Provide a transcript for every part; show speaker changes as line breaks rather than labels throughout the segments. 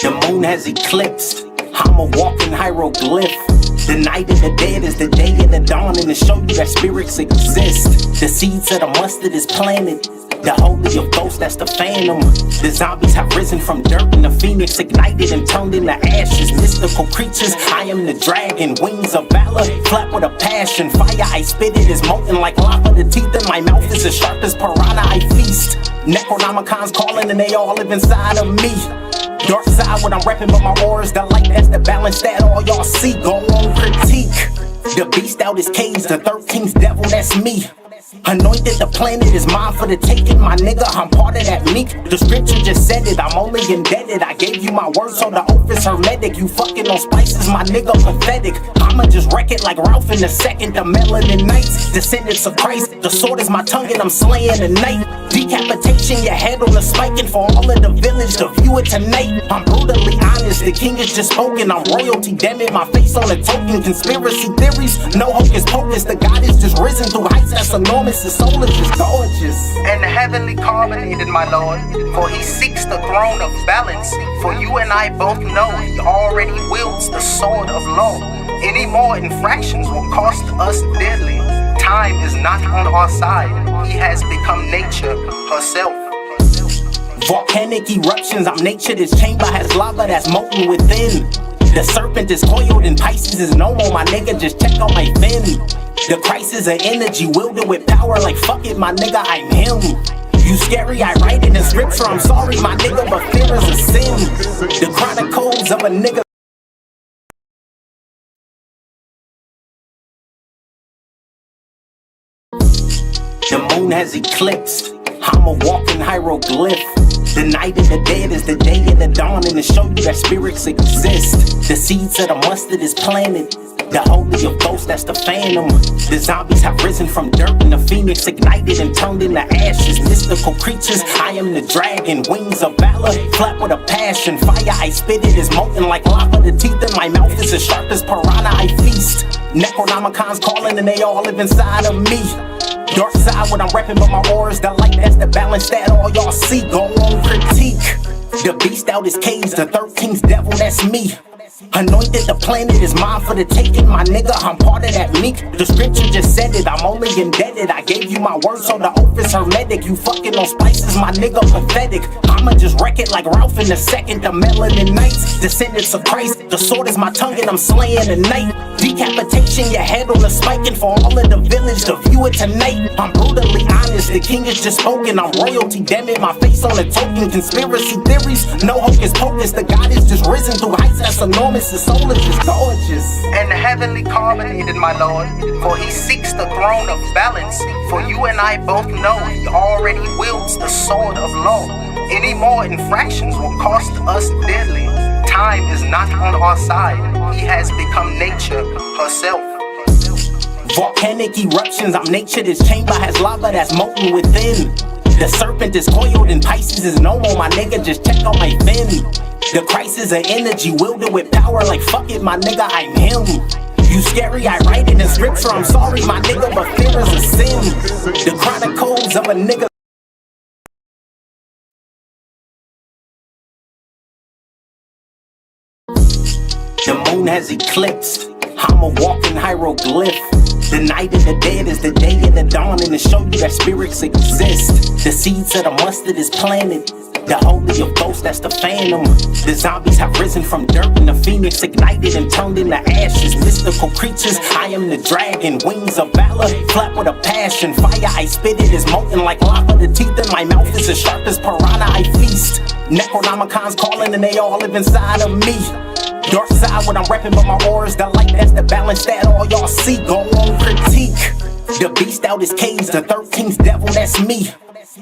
The moon has eclipsed. I'm a walking hieroglyph. The night of the dead is the day of the dawn, and to show you that spirits exist. The seeds of the mustard is planted. The holy of ghosts, that's the phantom. The zombies have risen from dirt, and the phoenix ignited and turned into ashes. Mystical creatures, I am the dragon. Wings of valor, flap with a passion. Fire, I spit it is molten like lava. The teeth in my mouth is as sharp as piranha, I feast. Necronomicon's calling, and they all live inside of me. Dark side, what I'm repping, but my aura is the light. That's the balance that all y'all see. Go on, critique. The beast out his cage, the 13th devil, that's me. Anointed, the planet is mine for the taking, my nigga, I'm part of that meek. The scripture just said it, I'm only indebted. I gave you my word, so the oath is hermetic. You fucking on spices, my nigga, pathetic. I'ma just wreck it like Ralph in a second. The melanin nights, descendants of Christ. The sword is my tongue and I'm slaying the night. Decapitation, your head on a spike, and for all of the village to view it tonight. I'm brutally honest, the king is just spoken. I'm royalty, damn it, my face on a token. Conspiracy theories, no hocus pocus. The God is just risen through heights that's enormous. The soul is just gorgeous.
And the heavenly carbonated, my lord, for he seeks the throne of balance. For you and I both know he already wields the sword of law. Any more infractions will cost us dearly. Time is not on our side. He has become nature herself.
Volcanic eruptions, I'm nature. This chamber has lava that's molten within. The serpent is coiled and Pisces is no more, my nigga, just check on my fin. The crisis of energy, wielded with power like fuck it, my nigga, I'm him. You scary, I write it in scripture, I'm sorry, my nigga, but fear is a sin. The chronicles of a nigga. The moon has eclipsed. I'm a walking hieroglyph. The night of the dead is the day of the dawn, and to show you that spirits exist. The seeds of the mustard is planted. The holy of ghosts, that's the phantom. The zombies have risen from dirt, and the phoenix ignited and turned into ashes. Mystical creatures, I am the dragon. Wings of valor, flap with a passion. Fire, I spit it is molten like lava. The teeth in my mouth is as sharp as piranha, I feast. Necronomicon's calling, and they all live inside of me. Dark side, what I'm repping, but my aura is the light. That's the balance that all y'all see. Go on, critique. The beast out his cage, the 13th devil, that's me. Anointed, the planet is mine for the taking, my nigga, I'm part of that meek. The scripture just said it, I'm only indebted. I gave you my word, so the oath is hermetic. You fucking on spices, my nigga, pathetic. I'ma just wreck it like Ralph in a second. The melanin nights, descendants of Christ. The sword is my tongue and I'm slaying the night. Decapitation, your head on a spike, and for all of the village to view it tonight. I'm brutally honest, the king is just spoken. I'm royalty, damn it, my face on a token. Conspiracy theories, no hocus pocus. The God is just risen through heights that's enormous. The soul is just gorgeous.
And the heavenly carbonated, my lord, for he seeks the throne of balance. For you and I both know he already wields the sword of law. Any more infractions will cost us dearly. Time is not on our side. He has become nature herself.
Volcanic eruptions, I'm nature. This chamber has lava that's molten within. The serpent is coiled and Pisces is no more, my nigga, just check on my fin. The crisis of energy, wielded with power like fuck it, my nigga, I'm him. You scary, I write it in scripture, I'm sorry, my nigga, but fear is a sin. The chronicles of a nigga. The moon has eclipsed. I'm a walking hieroglyph. The night of the dead is the day of the dawn, and to show you that spirits exist. The seeds of the mustard is planted. The holy of ghosts, that's the phantom. The zombies have risen from dirt, and the phoenix ignited and turned into ashes. Mystical creatures, I am the dragon. Wings of valor, flap with a passion. Fire, I spit it is molten like lava. The teeth in my mouth is as sharp as piranha, I feast. Necronomicon's calling, and they all live inside of me. Dark side, what I'm repping, but my aura is the light. That's the balance that all y'all see. Go on, critique. The beast out his cage, the 13th devil, that's me.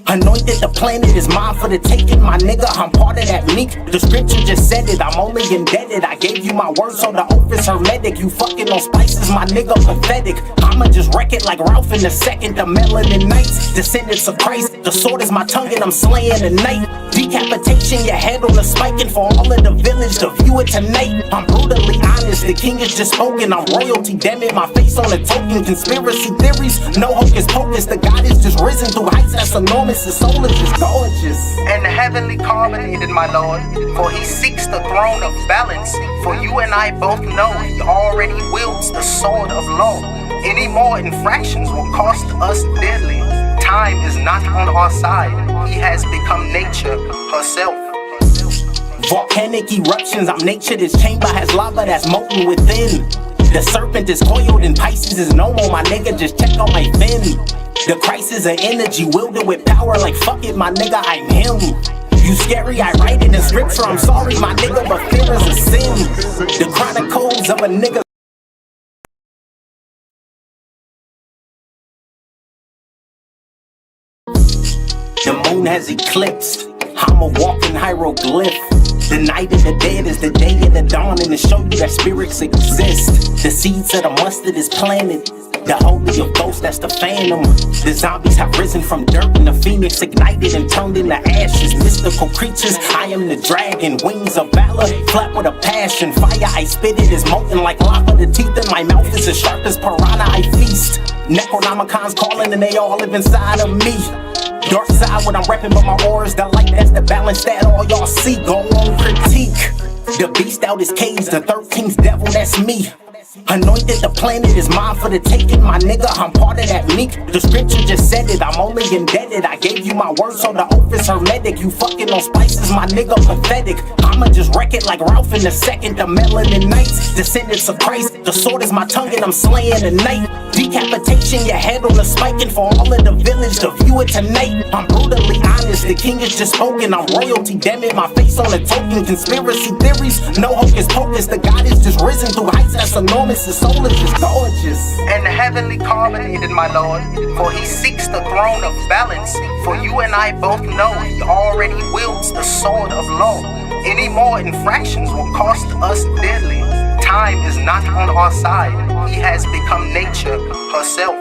Anointed, the planet is mine for the taking, my nigga, I'm part of that meek. The scripture just said it, I'm only indebted. I gave you my word, so the oath is hermetic. You fucking on spices, my nigga, pathetic. I'ma just wreck it like Ralph in a second. The melanin nights, descendants of Christ. The sword is my tongue and I'm slaying the night. Decapitation, your head on a spike, and for all of the village to view it tonight. I'm brutally honest, the king is just spoken. I'm royalty, damn it, my face on a token. Conspiracy theories, no hocus pocus. The God is just risen through heights that's enormous. The soul is just gorgeous.
And heavenly carbonated, my lord, for he seeks the throne of balance. For you and I both know he already wields the sword of law. Any more infractions will cost us dearly. Time is not on our side. He has become nature herself.
Volcanic eruptions, I'm nature. This chamber has lava that's molten within. The serpent is coiled and Pisces is no more. My nigga, just check on my fin. The crisis of energy wielded with power like fuck it, my nigga, I'm him. You scary, I write it in scripture. I'm sorry, my nigga, but fear is a sin. The chronicles of a nigga. The moon has eclipsed. I'm a walking hieroglyph. The night of the dead is the day of the dawn, and to show you that spirits exist. The seeds of the mustard is planted. The holy of ghosts, that's the phantom. The zombies have risen from dirt, and the phoenix ignited and turned into ashes. Mystical creatures, I am the dragon. Wings of valor, flat with a passion. Fire, I spit it is molten like lava. The teeth in my mouth is as sharp as piranha, I feast. Necronomicon's calling and they all live inside of me. Dark side, what I'm repping, but my aura is the light. That's the balance that all y'all see. Go on, critique. The beast out is caged, the 13th devil, that's me. Anointed, the planet is mine for the taking, my nigga, I'm part of that meek. The scripture just said it, I'm only indebted. I gave you my word, so the oath is hermetic. You fucking on spices, my nigga, pathetic. I'ma just wreck it like Ralph in the second. The melanin knights, descendants of Christ. The sword is my tongue and I'm slaying the night. Decapitation, your head on a spike, and for all of the village to view it tonight. I'm brutally honest, the king is just spoken. I'm royalty, damn it, my face on a token. Conspiracy theories, no hocus pocus. The God is just risen through heights that's enormous. The soul is just gorgeous.
And heavenly carbonated, my lord, for he seeks the throne of balance. For you and I both know he already wields the sword of law. Any more infractions will cost us dearly. Time is not on our side. He has become nature herself.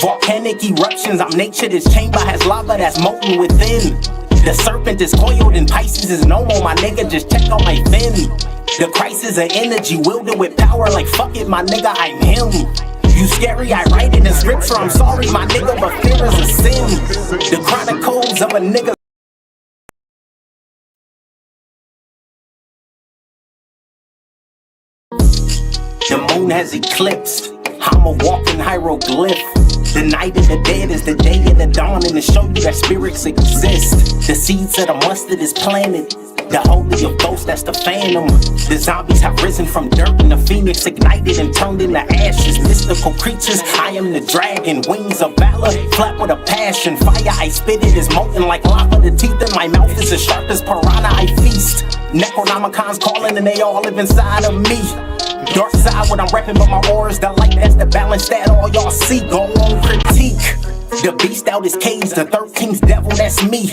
Volcanic eruptions, I'm nature. This chamber has lava that's molten within. The serpent is coiled and Pisces is no more. My nigga, just check on my fin. The crisis of energy wielded with power like fuck it, my nigga, I'm him. You scary, I write it in scripture. I'm sorry, my nigga, but fear is a sin. The chronicles of a nigga. The moon has eclipsed. I'm a walking hieroglyph. The night of the dead is the day of the dawn, and to show you that spirits exist. The seeds of the mustard is planted. The holy of ghosts, that's the phantom. The zombies have risen from dirt, and the phoenix ignited and turned into ashes. Mystical creatures, I am the dragon. Wings of valor, flat with a passion. Fire, I spit it is molten like lava. The teeth in my mouth is as sharp as piranha, I feast. Necronomicon's calling and they all live inside of me. Dark side, what I'm repping, but my aura is the light. That's the balance that all y'all see. Go on, critique. The beast out is caged, the 13th devil, that's me.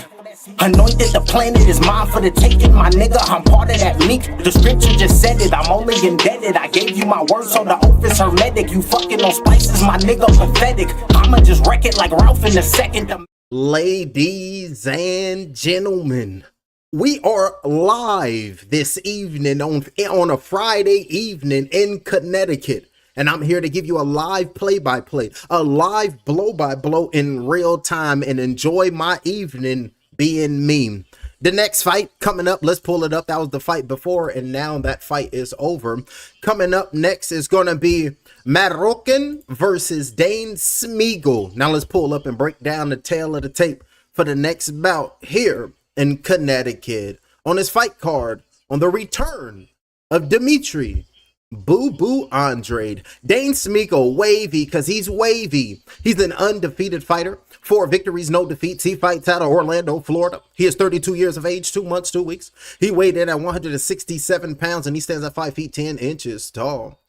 Anointed, the planet is mine for the taking, my nigga, I'm part of that meek. The scripture just said it, I'm only indebted. I gave you my word, so the oath is hermetic. You fucking on spices, my nigga, pathetic. I'ma just wreck it like Ralph in the second.
Ladies and gentlemen, we are live this evening on a Friday evening in Connecticut. And I'm here to give you a live play-by-play, a live blow-by-blow in real time, and enjoy my evening being me. The next fight coming up, let's pull it up. That was the fight before, and now that fight is over. Coming up next is going to be Marroquin versus Dane Smeagol. Now let's pull up and break down the tail of the tape for the next bout here in Connecticut. On his fight card, on the return of Demetrius Boo Andrade. Dane Smeagol, wavy, because he's wavy. He's an undefeated fighter. 4 victories, no defeats. He fights out of Orlando, Florida. He is 32 years of age, 2 months, 2 weeks. He weighed in at 167 pounds, and he stands at 5 feet 10 inches tall.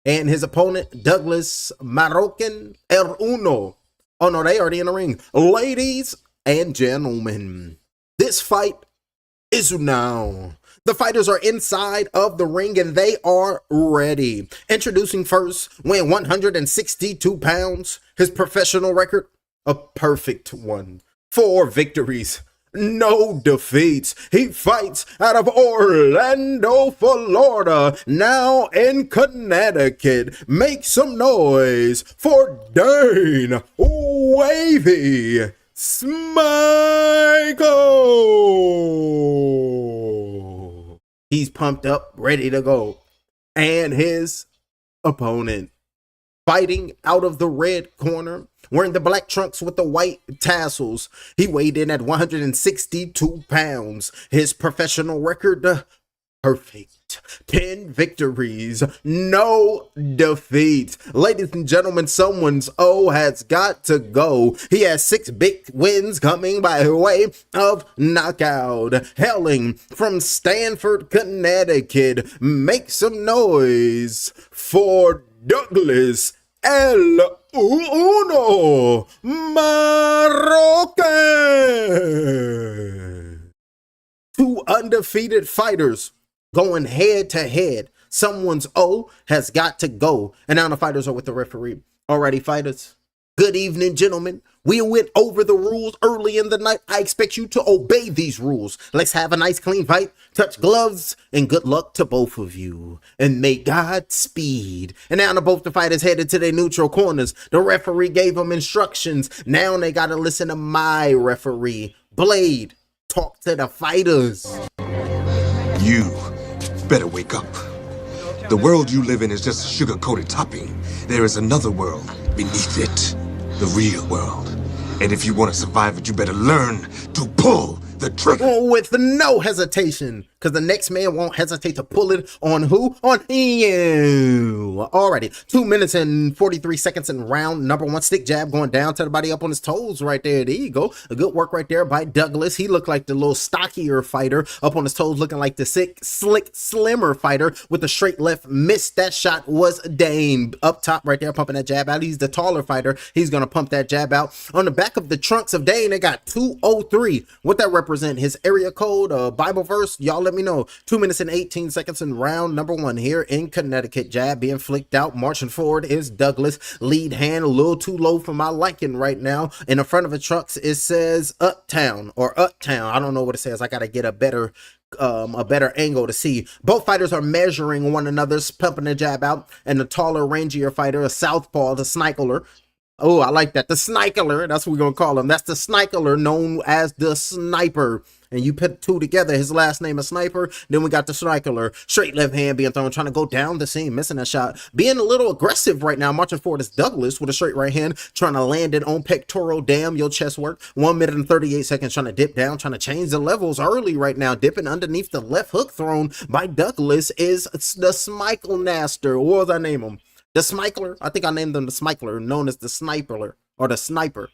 And his opponent, Douglas Marroquin El Uno. Oh no, they already in the ring. Ladies and gentlemen, this fight is now. The fighters are inside of the ring and they are ready. Introducing first, weighing 162 pounds. His professional record, a perfect one. 4 victories, no defeats. He fights out of Orlando, Florida, now in Connecticut. Make some noise for Dane Wavy Smichael. He's pumped up, ready to go. And his opponent, fighting out of the red corner, wearing the black trunks with the white tassels. He weighed in at 162 pounds. His professional record, perfect. 10 victories, no defeats. Ladies and gentlemen, someone's O has got to go. He has 6 big wins coming by way of knockout. Hailing from Stamford, Connecticut, make some noise for Douglas El Uno Marroquin. 2 undefeated fighters going head to head. Someone's O has got to go. And now the fighters are with the referee. Alrighty, fighters. Good evening, gentlemen. We went over the rules early in the night. I expect you to obey these rules. Let's have a nice clean fight. Touch gloves, and good luck to both of you. And may God speed. And now both the fighters headed to their neutral corners. The referee gave them instructions. Now they gotta listen to my referee. Blade, talk to the fighters.
You better wake up. The world you live in is just a sugar-coated topping. There is another world beneath it, the real world. And if you want to survive it, you better learn to pull the trigger.
With no hesitation, because the next man won't hesitate to pull it on who? On you. Alrighty, 2 minutes and 43 seconds in round number 1. Stick jab going down to the body, up on his toes right there. There you go. A good work right there by Douglas. He looked like the little stockier fighter, up on his toes, looking like the sick, slick, slimmer fighter with the straight left. Missed that shot was Dane. Up top right there, pumping that jab out. He's the taller fighter. He's going to pump that jab out. On the back of the trunks of Dane, they got 203. What that represent? His area code, Bible verse, y'all let me know. 2 minutes and 18 seconds in round number 1 here in Connecticut. Jab being flicked out. Marching forward is Douglas. Lead hand a little too low for my liking right now. In the front of the trucks, it says Uptown or Uptown. I don't know what it says. I gotta get a better angle to see. Both fighters are measuring one another's, pumping the jab out, and the taller, rangier fighter, a southpaw, the Snickler. Oh, I like that. The Snickler. That's what we're going to call him. That's the Snickler, known as the Sniper. And you put 2 together, his last name is Sniper. Then we got the Snickler. Straight left hand being thrown, trying to go down the seam, missing that shot. Being a little aggressive right now. Marching forward is Douglas with a straight right hand, trying to land it on pectoral. Damn, your chest work. 1 minute and 38 seconds, trying to dip down, trying to change the levels early right now. Dipping underneath the left hook thrown by Douglas is the Smichael Naster. What was I name him? The Smickler. I think I named him the Smickler, known as the Sniper or the Sniper.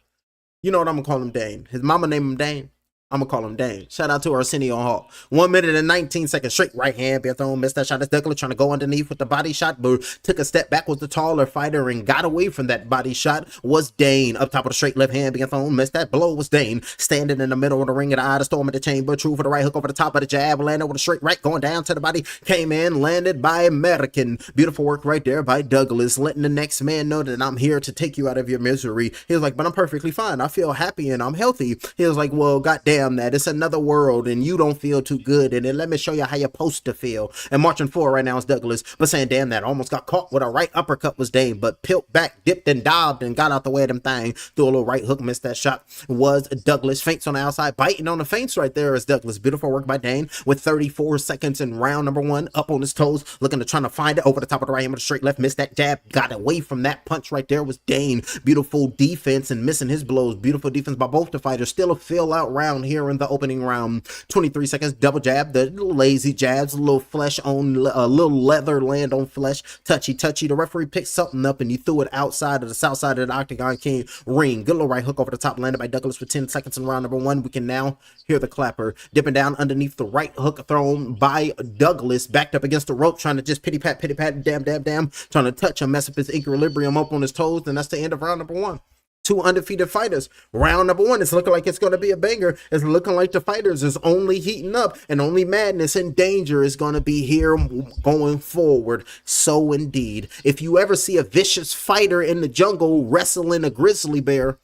You know what I'm going to call him, Dane. His mama named him Dane. I'm going to call him Dane. Shout out to Arsenio Hall. 1 minute and 19 seconds. Straight right hand. Being thrown. Missed that shot. That's Douglas trying to go underneath with the body shot, but took a step back with the taller fighter and got away from that body shot was Dane. Up top of the straight left hand. Being thrown. Missed that blow was Dane. Standing in the middle of the ring of the eye. The storm of the chamber. True for the right hook over the top of the jab. Landed with a straight right. Going down to the body. Came in. Landed by American. Beautiful work right there by Douglas. Letting the next man know that I'm here to take you out of your misery. He was like, but I'm perfectly fine. I feel happy and I'm healthy. He was like, well, goddamn that. It's another world and you don't feel too good, and then let me show you how you're supposed to feel. And marching forward right now is Douglas, but saying damn that, almost got caught with a right uppercut was Dane, but pilt back, dipped and dived and got out the way of them thing. Threw a little right hook, missed that shot was Douglas. Feints on the outside, biting on the feints right there is Douglas. Beautiful work by Dane with 34 seconds in round number 1. Up on his toes, looking to trying to find it over the top of the right hand with a straight left. Missed that jab, got away from that punch right there was Dane. Beautiful defense and missing his blows. Beautiful defense by both the fighters. Still a fill out round here in the opening round. 23 seconds, double jab, the lazy jabs, a little flesh on, a little leather land on flesh, touchy. The referee picked something up and he threw it outside of the south side of the Octagon King ring. Good little right hook over the top, landed by Douglas for 10 seconds in round number 1. We can now hear the clapper. Dipping down underneath the right hook thrown by Douglas, backed up against the rope, trying to just pity pat, damn, trying to touch him, mess up his equilibrium up on his toes, and that's the end of round number 1. 2 undefeated fighters. Round number 1, it's looking like it's going to be a banger. It's looking like the fighters is only heating up, and only madness and danger is going to be here going forward. So indeed, if you ever see a vicious fighter in the jungle wrestling a grizzly bear,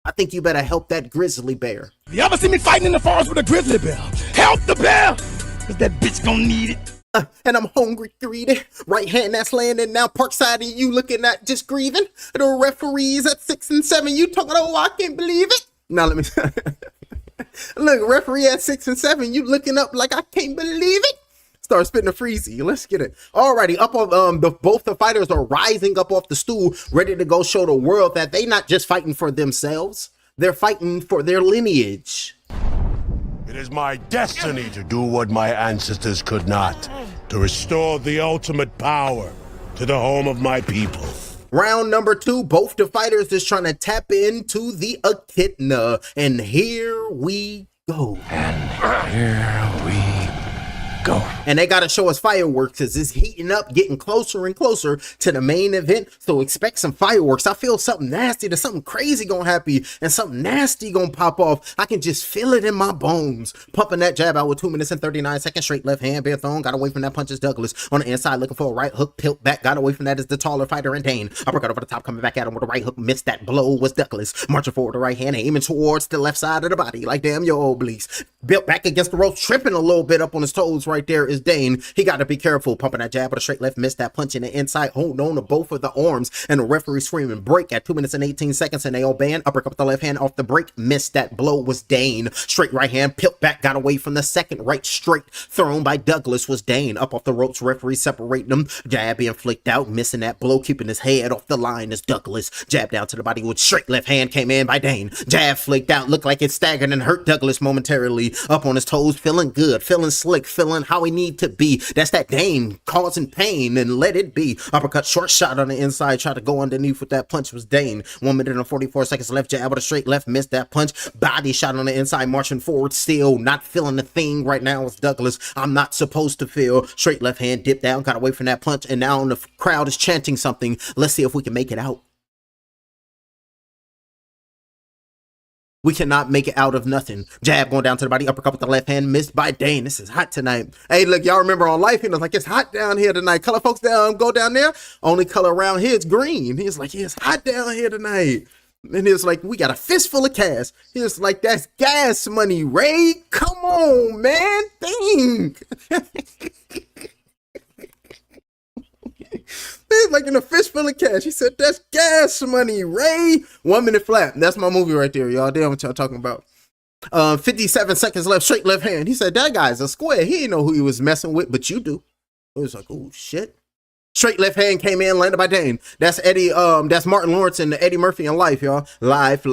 I think you better help that grizzly bear.
You ever see me fighting in the forest with a grizzly bear? Help the bear, cause that bitch gonna need it.
And I'm hungry, greedy. Right hand that's landing now. Parkside and you looking at just grieving. The referees at 6 and 7. You talking, oh, I can't believe it. Now let me look, referee at 6 and 7. You looking up like I can't believe it. Start spitting a freezy. Let's get it. Alrighty, up on both the fighters are rising up off the stool, ready to go show the world that they not just fighting for themselves, they're fighting for their lineage.
It is my destiny to do what my ancestors could not, to restore the ultimate power to the home of my people.
Round number 2, both the fighters is trying to tap into the echidna, and here we go. And they gotta show us fireworks as it's heating up, getting closer and closer to the main event. So expect some fireworks. I feel something nasty. There's something crazy gonna happen and something nasty gonna pop off. I can just feel it in my bones. Pumping that jab out with 2 minutes and 39 seconds. Straight left hand, bare thrown. Got away from that punch is Douglas. On the inside, looking for a right hook, tilt back. Got away from that is the taller fighter and Dane. Uppercut over the top, coming back at him with a right hook. Missed that blow was Douglas. Marching forward the right hand, aiming towards the left side of the body. Like damn your obliques. Built back against the ropes, tripping a little bit up on his toes right there is Dane. He got to be careful. Pumping that jab with a straight left, missed that punch in the inside, hold on to both of the arms, and the referee screaming break at 2 minutes and 18 seconds, and they all ban. Uppercut with the left hand off the break, missed that blow was Dane. Straight right hand, pilt back, got away from the second right straight thrown by Douglas was Dane. Up off the ropes, referee separating them. Jab being flicked out, missing that blow, keeping his head off the line is Douglas. Jab down to the body with straight left hand came in by Dane. Jab flicked out, looked like it staggered and hurt Douglas momentarily. Up on his toes, feeling good, feeling slick, feeling how he need to be. That's that Dane causing pain, and let it be. Uppercut, short shot on the inside, try to go underneath with that punch was Dane. 1 minute and 44 seconds left, jab with a straight left, missed that punch. Body shot on the inside, marching forward still, not feeling the thing right now with Douglas. I'm not supposed to feel. Straight left hand, dip down, got away from that punch, and now the crowd is chanting something. Let's see if we can make it out. We cannot make it out of nothing. Jab going down to the body, uppercut with the left hand, missed by Dane. This is hot tonight. Hey, look, y'all remember on Life, he was like, it's hot down here tonight. Color folks down, go down there. Only color around here is green. He's like, yeah, it's hot down here tonight. And he was like, we got a fistful of cash. He was like, that's gas money, Ray. Come on, man. Think. He's like in a fistful of cash. He said, that's gas money, Ray. 1 minute flat. That's my movie right there, y'all. Damn what y'all talking about. 57 seconds left, straight left hand. He said, that guy's a square. He didn't know who he was messing with, but you do. It was like, oh, shit. Straight left hand came in, landed by Dane. That's Eddie, that's Martin Lawrence and Eddie Murphy in Life, y'all. Life.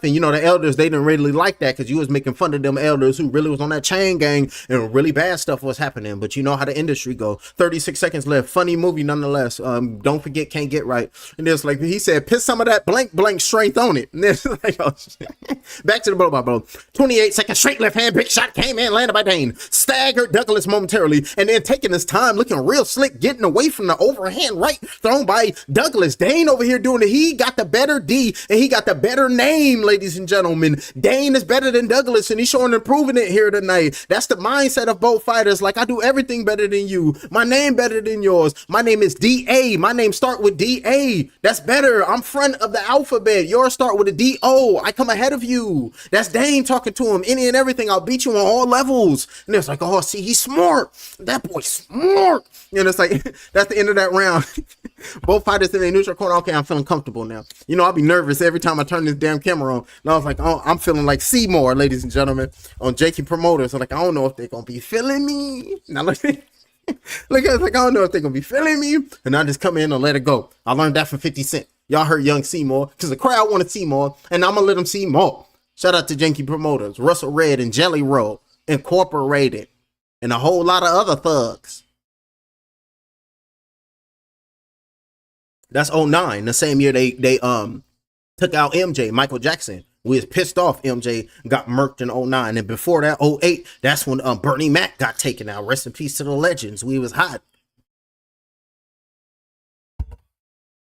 And you know, the elders, they didn't really like that because you was making fun of them elders who really was on that chain gang and really bad stuff was happening. But you know how the industry go. 36 seconds left. Funny movie nonetheless. Don't forget, can't get right. And it's like, he said, put some of that blank strength on it. And it's like, oh, shit. Back to the blow by blow. 28 seconds, straight left hand, big shot came in, landed by Dane. Staggered Douglas momentarily, and then taking his time, looking real slick, getting away from the overhand right thrown by Douglas. Dane over here doing it. He got the better D and he got the better name, ladies and gentlemen. Dane is better than Douglas and he's showing improving it here tonight. That's the mindset of both fighters. Like, I do everything better than you. My name better than yours. My name is D-A. My name start with D-A. That's better. I'm front of the alphabet. Yours start with a D-O. I come ahead of you. That's Dane talking to him. Any and everything. I'll beat you on all levels. And it's like, oh, see, he's smart. That boy's smart. And it's like, that's the end of that round. Both fighters in the neutral corner. Okay, I'm feeling comfortable now. You know, I'll be nervous every time I turn this damn camera on. And I was like, oh, I'm feeling like Seymour, ladies and gentlemen, on JK Promoters. I'm like, I don't know if they're going to be feeling me. Now, look, look, I was like, I don't know if they're going to be feeling me. And I just come in and let it go. I learned that from 50 Cent. Y'all heard Young Seymour because the crowd wanted Seymour, and I'm going to let them see more. Shout out to JK Promoters, Russell Red and Jelly Roll Incorporated, and a whole lot of other thugs. That's 09, the same year they took out MJ, Michael Jackson. We was pissed off MJ got murked in 09. And before that, 08, that's when Bernie Mac got taken out. Rest in peace to the legends. We was hot.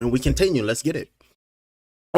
And we continue. Let's get it.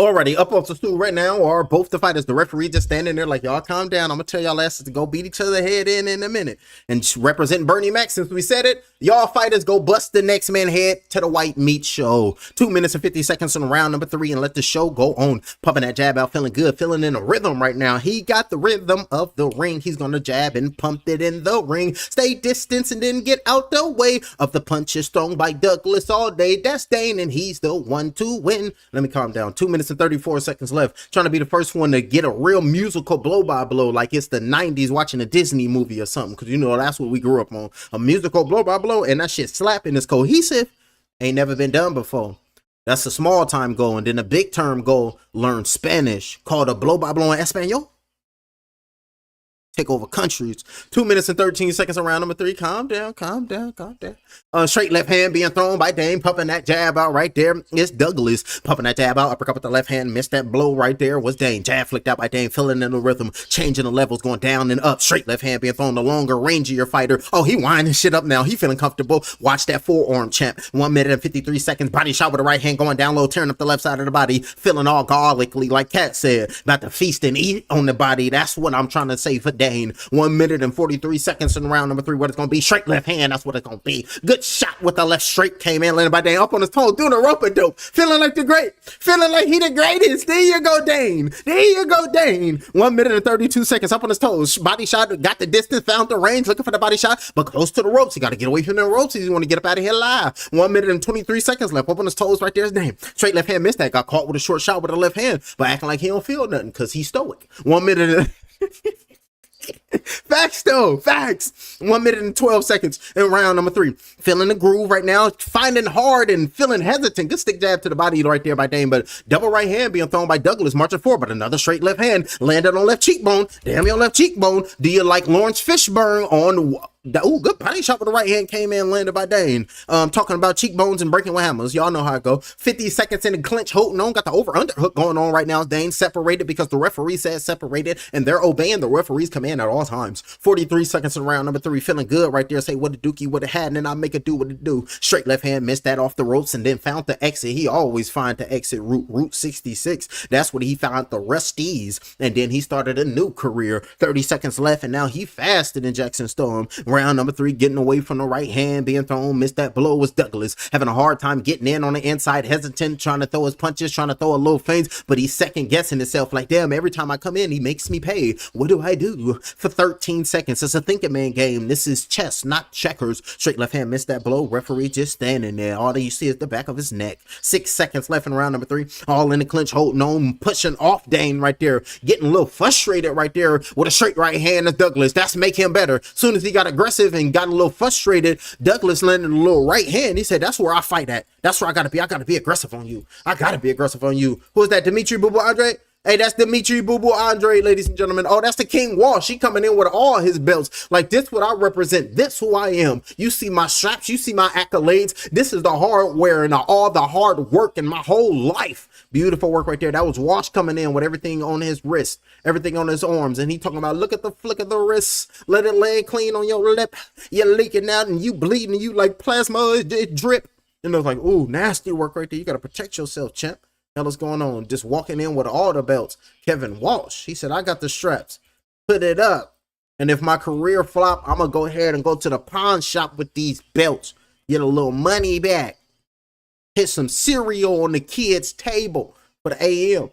Already up off the stool right now are both the fighters. The referee just standing there like, y'all calm down. I'm gonna tell y'all asses to go beat each other head in a minute. And representing Bernie Mac, since we said it, y'all fighters go bust the next man head to the white meat show. 2 minutes and 50 seconds on round number 3 and let the show go on. Pumping that jab out, feeling good, feeling in a rhythm right now. He got the rhythm of the ring. He's gonna jab and pump it in the ring. Stay distance and then get out the way of the punches thrown by Douglas all day. That's Dane and he's the one to win. Let me calm down. 2 minutes and 34 seconds left. Trying to be the first one to get a real musical blow by blow like it's the 90s watching a Disney movie or something, because you know that's what we grew up on, a musical blow by blow, and that shit slapping is cohesive. Ain't never been done before. That's a small time goal. And then a big term goal, learn Spanish, called a blow by blow in Espanol. Take over countries. 2 minutes and 13 seconds on round number 3. Calm down, calm down, calm down. Straight left hand being thrown by Dane, pumping that jab out right there. It's Douglas pumping that jab out, uppercut with the left hand, missed that blow right there. Was Dane. Jab flicked out by Dane, filling in the rhythm, changing the levels, going down and up. Straight left hand being thrown, the longer, rangier fighter. Oh, he winding shit up now. He feeling comfortable. Watch that forearm, champ. 1 minute and 53 seconds. Body shot with the right hand going down low, tearing up the left side of the body, feeling all garlicly, like Kat said. About to feast and eat on the body. That's what I'm trying to say for Dane. 1 minute and 43 seconds in round number 3. What it's gonna be? Straight left hand. That's what it's gonna be. Good shot with the left straight, came in, landed by Dane up on his toes, doing a rope-a-dope, feeling like the great, feeling like he the greatest. There you go, Dane. There you go, Dane. 1 minute and 32 seconds up on his toes. Body shot, got the distance, found the range, looking for the body shot, but close to the ropes. He got to get away from the ropes. He's want to get up out of here live. 1 minute and 23 seconds left. Up on his toes right there's Dane. Straight left hand missed that. Got caught with a short shot with the left hand, but acting like he don't feel nothing because he's stoic. 1 minute and facts though, facts. 1 minute and 12 seconds in round number 3. Feeling the groove right now, finding hard and feeling hesitant. Good stick jab to the body right there by Dane, but double right hand being thrown by Douglas, marching forward, but another straight left hand landed on left cheekbone. Damn your left cheekbone. Do you like Lawrence Fishburne on... Ooh, good body shot with the right hand came in, landed by Dane. Talking about cheekbones and breaking with hammers. Y'all know how it go. 50 seconds in the clinch, holding on. Got the over-under hook going on right now. Dane separated because the referee said separated, and they're obeying the referee's command at all times. 43 seconds in round number 3. Feeling good right there. Say what the dookie would have had, and then I make it do what it do. Straight left hand missed that off the ropes, and then found the exit. He always find the exit route 66. That's what he found, the Rusties, and then he started a new career. 30 seconds left, and now he faster than Jackson Storm. Round number 3, getting away from the right hand being thrown, missed that blow. Was Douglas having a hard time getting in on the inside, hesitant, trying to throw his punches, trying to throw a little feints, but he's second guessing himself like, damn, every time I come in he makes me pay. What do I do? For 13 seconds, it's a thinking man game. This is chess, not checkers. Straight left hand missed that blow. Referee just standing there. All that you see is the back of his neck. 6 seconds left in round number 3. All in the clinch, holding on, pushing off Dane right there, getting a little frustrated right there with a straight right hand of Douglas. That's make him better. Soon as he got aggressive and got a little frustrated, Douglas landed a little right hand. He said, that's where I fight at. That's where I gotta be. I gotta be aggressive on you. I gotta be aggressive on you. Who is that? Demetrius Boo Andrade? Hey, that's Demetrius Boo Andrade, ladies and gentlemen. Oh, that's the King Walsh. He coming in with all his belts. Like, this what I represent. This who I am. You see my straps. You see my accolades. This is the hardware and all the hard work in my whole life. Beautiful work right there. That was Walsh coming in with everything on his wrist, everything on his arms. And he talking about, look at the flick of the wrist. Let it lay clean on your lip. You're leaking out and you bleeding and you like plasma. It drip. And I was like, ooh, nasty work right there. You got to protect yourself, champ. Hell is going on? Just walking in with all the belts. Kevin Walsh, he said, I got the straps. Put it up. And if my career flop, I'm going to go ahead and go to the pawn shop with these belts. Get a little money back. Hit some cereal on the kids' table for the AM.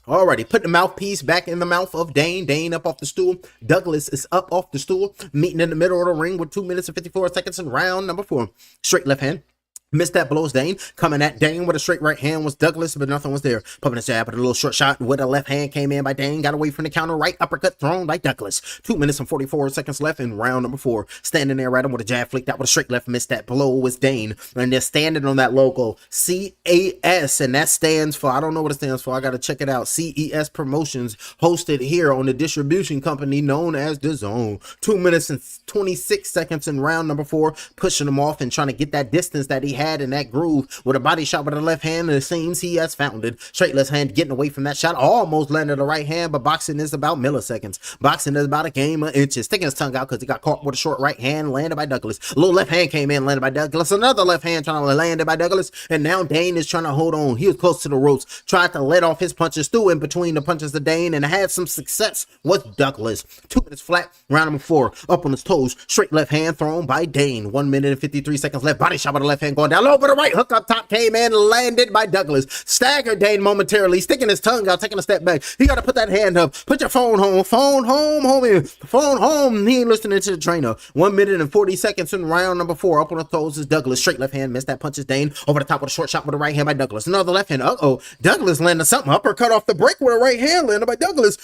Alrighty, put the mouthpiece back in the mouth of Dane. Dane up off the stool. Douglas is up off the stool. Meeting in the middle of the ring with 2 minutes and 54 seconds in round number 4. Straight left hand. Missed that, blows Dane. Coming at Dane with a straight right hand was Douglas, but nothing was there. Pumping his jab with a little short shot with a left hand came in by Dane. Got away from the counter, right uppercut thrown by Douglas. 2 minutes and 44 seconds left in round number 4. Standing there right on with a jab flicked out with a straight left. Missed that, blow was Dane. And they're standing on that logo, CAS, and that stands for, I don't know what it stands for. I got to check it out. CES Promotions, hosted here on the distribution company known as The Zone. 2 minutes and 26 seconds in round number 4. Pushing him off and trying to get that distance that he had in that groove with a body shot with the left hand, and it seems he has found it. Straight left hand getting away from that shot, almost landed the right hand, but boxing is about milliseconds. Boxing is about a game of inches. Sticking his tongue out because he got caught with a short right hand, landed by Douglas. A little left hand came in, landed by Douglas. Another left hand trying to land it by Douglas, and now Dane is trying to hold on. He was close to the ropes, tried to let off his punches, threw in between the punches of Dane, and had some success with Douglas. 2 minutes flat, round number 4, up on his toes, straight left hand thrown by Dane. 1 minute and 53 seconds left, body shot with the left hand going down low, but the right hook up top came in, landed by Douglas. Staggered Dane momentarily, sticking his tongue out, taking a step back. He got to put that hand up. Put your phone home, homie. Phone home. He ain't listening to the trainer. 1 minute and 40 seconds in round number 4. Up on the toes is Douglas. Straight left hand, missed that punches Dane. Over the top with a short shot with the right hand by Douglas. Another left hand. Douglas landed something. Uppercut off the break with a right hand landed by Douglas.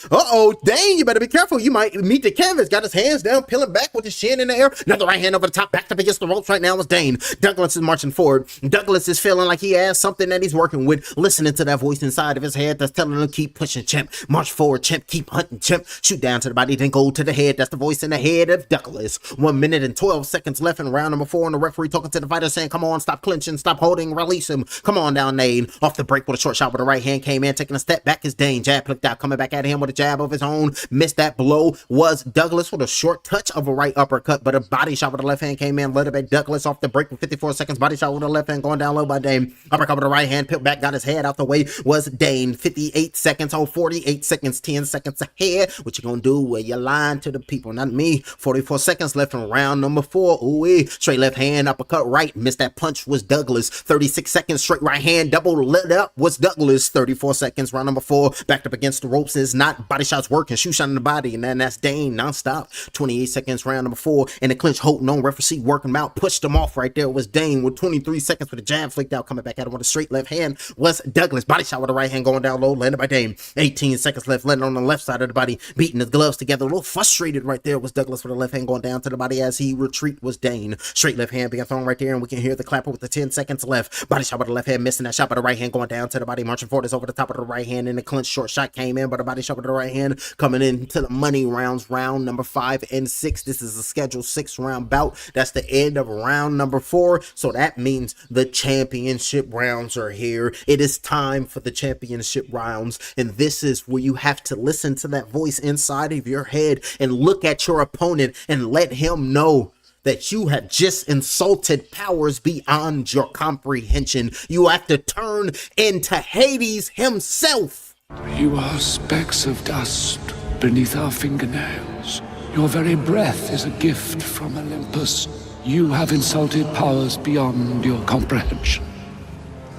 Dane, you better be careful. You might meet the canvas. Got his hands down, peeling back with his chin in the air. Another right hand over the top, backed up against the ropes right now is Dane. Douglas is marching forward. Douglas is feeling like he has something that he's working with, listening to that voice inside of his head that's telling him keep pushing, champ. March forward, champ. Keep hunting, champ. Shoot down to the body, then go to the head. That's the voice in the head of Douglas. 1 minute and 12 seconds left in round number 4, and the referee talking to the fighter saying, come on, stop clinching, stop holding, release him. Come on down, Dane. Off the break with a short shot with the right hand came in, taking a step back is Dane. Jab flicked out, coming back at him with a jab of his own. Missed that blow was Douglas with a short touch of a right uppercut, but a body shot with the left hand came in, led it by Douglas off the break with 54 seconds. Body shot with the left hand going down low by Dane. Uppercut with the right hand, peeled back, got his head out the way was Dane. 58 seconds, 48 seconds, 10 seconds ahead. What you gonna do? Well, you're lying to the people, not me. 44 seconds left in round number 4. Ooh, straight left hand, uppercut right. Missed that punch was Douglas. 36 seconds, straight right hand, double lit up was Douglas. 34 seconds, round number 4. Backed up against the ropes is not. Body shots working, shoe shot in the body, and then that's Dane nonstop. 28 seconds, round number 4. In the clinch, holding on, referee working him out, pushed him off right there was Dane with 23 seconds with a jab flicked out, coming back at him with a straight left hand was Douglas. Body shot with the right hand going down low, landed by Dane. 18 seconds left, landing on the left side of the body, beating his gloves together. A little frustrated right there was Douglas with the left hand going down to the body as he retreat was Dane. Straight left hand being thrown right there, and we can hear the clapper with the 10 seconds left. Body shot with the left hand, missing that shot by the right hand going down to the body. Marching forward is over the top of the right hand, and the clinch short shot came in, but the body shot with the right hand coming into the money rounds, round number 5 and 6. This is a scheduled 6-round bout. That's the end of round number 4, so that means the championship rounds are here. It is time for the championship rounds, and this is where you have to listen to that voice inside of your head and look at your opponent and let him know that you have just insulted powers beyond your comprehension. You have to turn into Hades himself.
You are specks of dust beneath our fingernails. Your very breath is a gift from Olympus. You have insulted powers beyond your comprehension.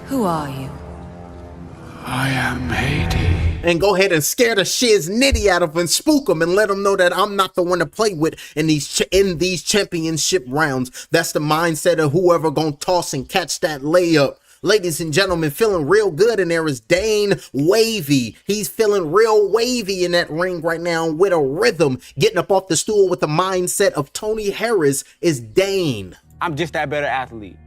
Who are you?
I am Hades.
And go ahead and scare the shiz nitty out of him and spook him and let him know that I'm not the one to play with in these championship rounds. That's the mindset of whoever gonna toss and catch that layup. Ladies and gentlemen, feeling real good in there is Dane Wavy. He's feeling real wavy in that ring right now with a rhythm. Getting up off the stool with the mindset of Tony Harris is Dane.
I'm just that better athlete.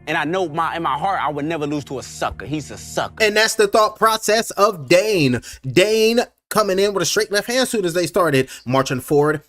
And I know in my heart, I would never lose to a sucker. He's a sucker.
And that's the thought process of Dane. Dane coming in with a straight left hand soon as they started. Marching forward.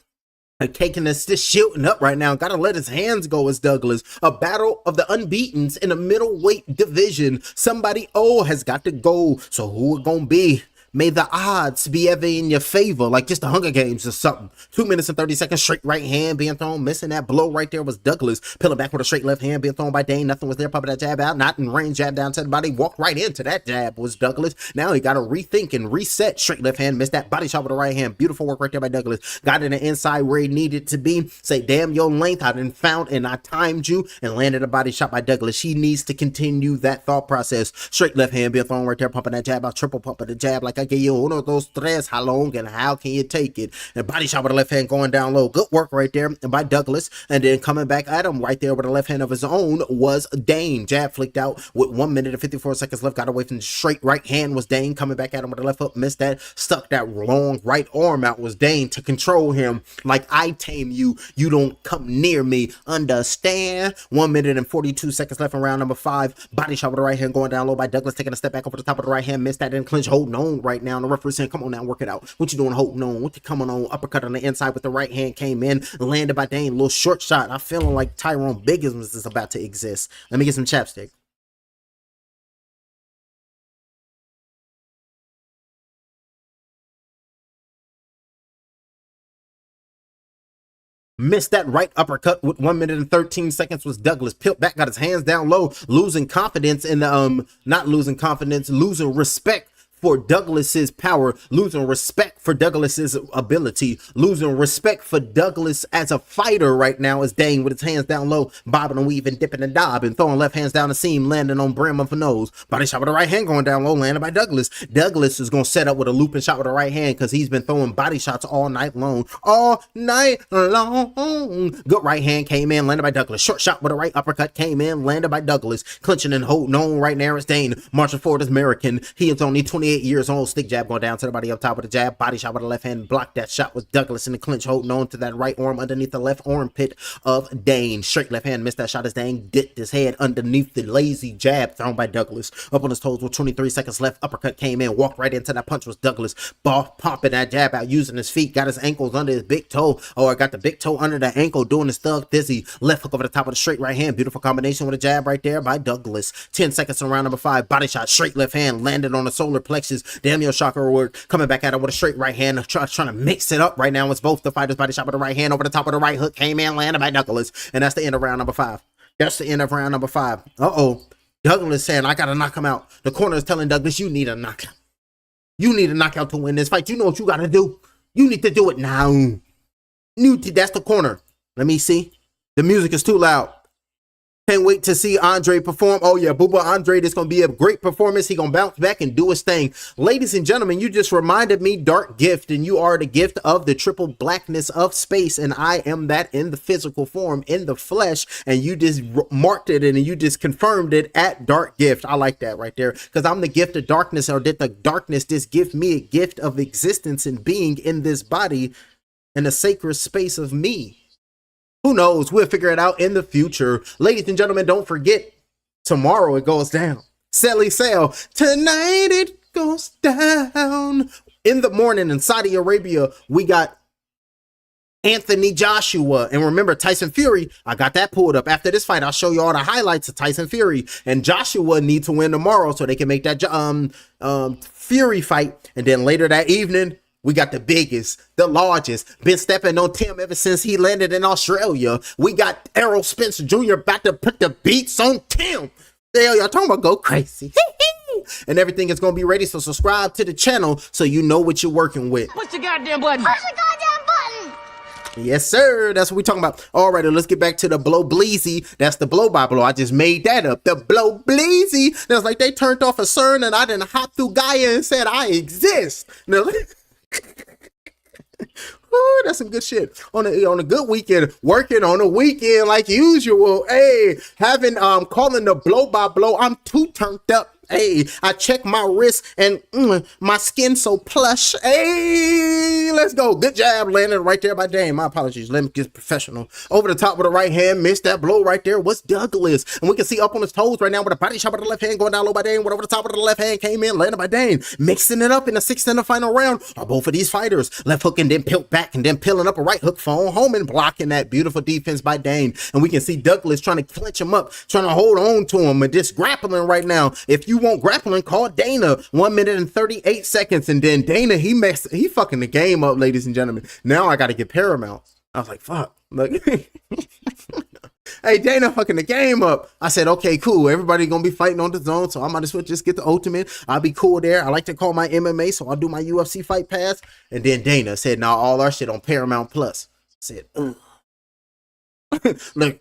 Taking this shooting up right now. Gotta let his hands go as Douglas. A battle of the unbeatens in the middleweight division. Somebody has got to go. So who it gonna be? May the odds be ever in your favor, like just the Hunger Games or something. 2 minutes and 30 seconds, straight right hand being thrown. Missing that blow right there was Douglas. Peeling back with a straight left hand being thrown by Dane. Nothing was there, popping that jab out. Not in range, jab down to the body. Walked right into that jab was Douglas. Now he got to rethink and reset. Straight left hand, missed that body shot with the right hand. Beautiful work right there by Douglas. Got in the inside where he needed to be. Say, damn your length. I done found and I timed you and landed a body shot by Douglas. She needs to continue that thought process. Straight left hand being thrown right there, pumping that jab out. Triple pumping the jab like I gave you uno, dos, tres. How long and how can you take it? And body shot with the left hand going down low. Good work right there by Douglas. And then coming back at him right there with the left hand of his own was Dane. Jab flicked out with 1 minute and 54 seconds left. Got away from the straight right hand was Dane. Coming back at him with the left hook. Missed that. Stuck that long right arm out was Dane to control him. Like I tame you. You don't come near me. Understand? 1 minute and 42 seconds left in round number 5. Body shot with the right hand going down low by Douglas. Taking a step back over the top of the right hand. Missed that in clinch. Holding on right right now. And the referee saying, come on now, work it out. What you doing, holding on? What you coming on? Uppercut on the inside with the right hand came in, landed by Dane. Little short shot. I'm feeling like Tyrone Biggins is about to exist. Let me get some chapstick. Missed that right uppercut with 1 minute and 13 seconds was Douglas. Peeled back, got his hands down low, losing confidence in the, not losing confidence, losing respect for Douglas's power, losing respect for Douglas's ability, losing respect for Douglas as a fighter right now as Dane with his hands down low, bobbing and weaving, dipping and dobbing, throwing left hands down the seam, landing on brim of a nose. Body shot with the right hand going down low, landed by Douglas. Douglas is going to set up with a looping shot with the right hand because he's been throwing body shots all night long. All night long. Good right hand came in, landed by Douglas. Short shot with a right uppercut came in, landed by Douglas. Clinching and holding on right now is Dane. Marching forward is American. He is only 28 years old. Stick jab going down to the body up top with the jab. Body shot with the left hand. Blocked that shot with Douglas in the clinch, holding on to that right arm underneath the left armpit of Dane. Straight left hand. Missed that shot as Dane dipped his head underneath the lazy jab thrown by Douglas. Up on his toes with 23 seconds left. Uppercut came in. Walked right into that punch was Douglas. Ball popping that jab out, using his feet. Got his ankles under his big toe. Or got the big toe under the ankle, doing his thug dizzy. Left hook over the top of the straight right hand. Beautiful combination with a jab right there by Douglas. 10 seconds in round number 5. Body shot, straight left hand. Landed on the solar plexus. Damn your shocker work. Coming back at it with a straight right hand. Trying to mix it up right now. It's both the fighters. Body shot with the right hand over the top of the right hook. Came in, landed by Douglas. And that's the end of round number 5. That's the end of round number 5. Douglas saying, I gotta knock him out. The corner is telling Douglas, you need a knockout. You need a knockout to win this fight. You know what you gotta do. You need to do it now. That's the corner. Let me see. The music is too loud. Can't wait to see Andrade perform. Oh yeah, Boo Andrade is going to be a great performance. He going to bounce back and do his thing. Ladies and gentlemen, you just reminded me, Dark Gift, and you are the gift of the triple blackness of space, and I am that in the physical form, in the flesh, and you just marked it and you just confirmed it at Dark Gift. I like that right there, because I'm the gift of darkness, or did the darkness just give me a gift of existence and being in this body in the sacred space of me? Who knows? We'll figure it out in the future. Ladies and gentlemen, don't forget, tomorrow it goes down. Selly Sale. Tonight it goes down. In the morning in Saudi Arabia, we got Anthony Joshua. And remember, Tyson Fury, I got that pulled up. After this fight, I'll show you all the highlights of Tyson Fury. And Joshua needs to win tomorrow so they can make that Fury fight. And then later that evening, we got the biggest, the largest, been stepping on Tim ever since he landed in Australia. We got Errol Spence Jr. about to put the beats on Tim. Hell, y'all talking about go crazy. And everything is going to be ready, so subscribe to the channel so you know what you're working with.
Push the goddamn button. Push the goddamn button.
Yes, sir. That's what we're talking about. All right, let's get back to the blow bleezy. That's the blow by blow. I just made that up. The blow bleezy. That's like they turned off a CERN and I didn't hop through Gaia and said I exist. Now, ooh, that's some good shit. On a good weekend, working on a weekend like usual. Hey, calling the blow by blow. I'm too turned up. Hey, I check my wrist and my skin so plush. Hey, let's go. Good job landing right there by Dane. My apologies. Let me get professional. Over the top with the right hand. Missed that blow right there. What's Douglas? And we can see up on his toes right now with a body shot with the left hand going down low by Dane. What over the top with the left hand came in, landed by Dane. Mixing it up in the 6th and the final round are both of these fighters. Left hook and then peeled back and then peeling up a right hook phone home and blocking that beautiful defense by Dane. And we can see Douglas trying to clinch him up, trying to hold on to him and just grappling right now. If you want grappling, call Dana. 1 minute and 38 seconds. And then Dana, he fucking the game up, ladies and gentlemen. Now I got to get Paramount. I was like, fuck. Look. Hey, Dana fucking the game up. I said, okay, cool. Everybody gonna be fighting on the zone, so I might as well just get the ultimate. I'll be cool there. I like to call my MMA, so I'll do my UFC fight pass. And then Dana said, nah, all our shit on Paramount Plus. I said, look,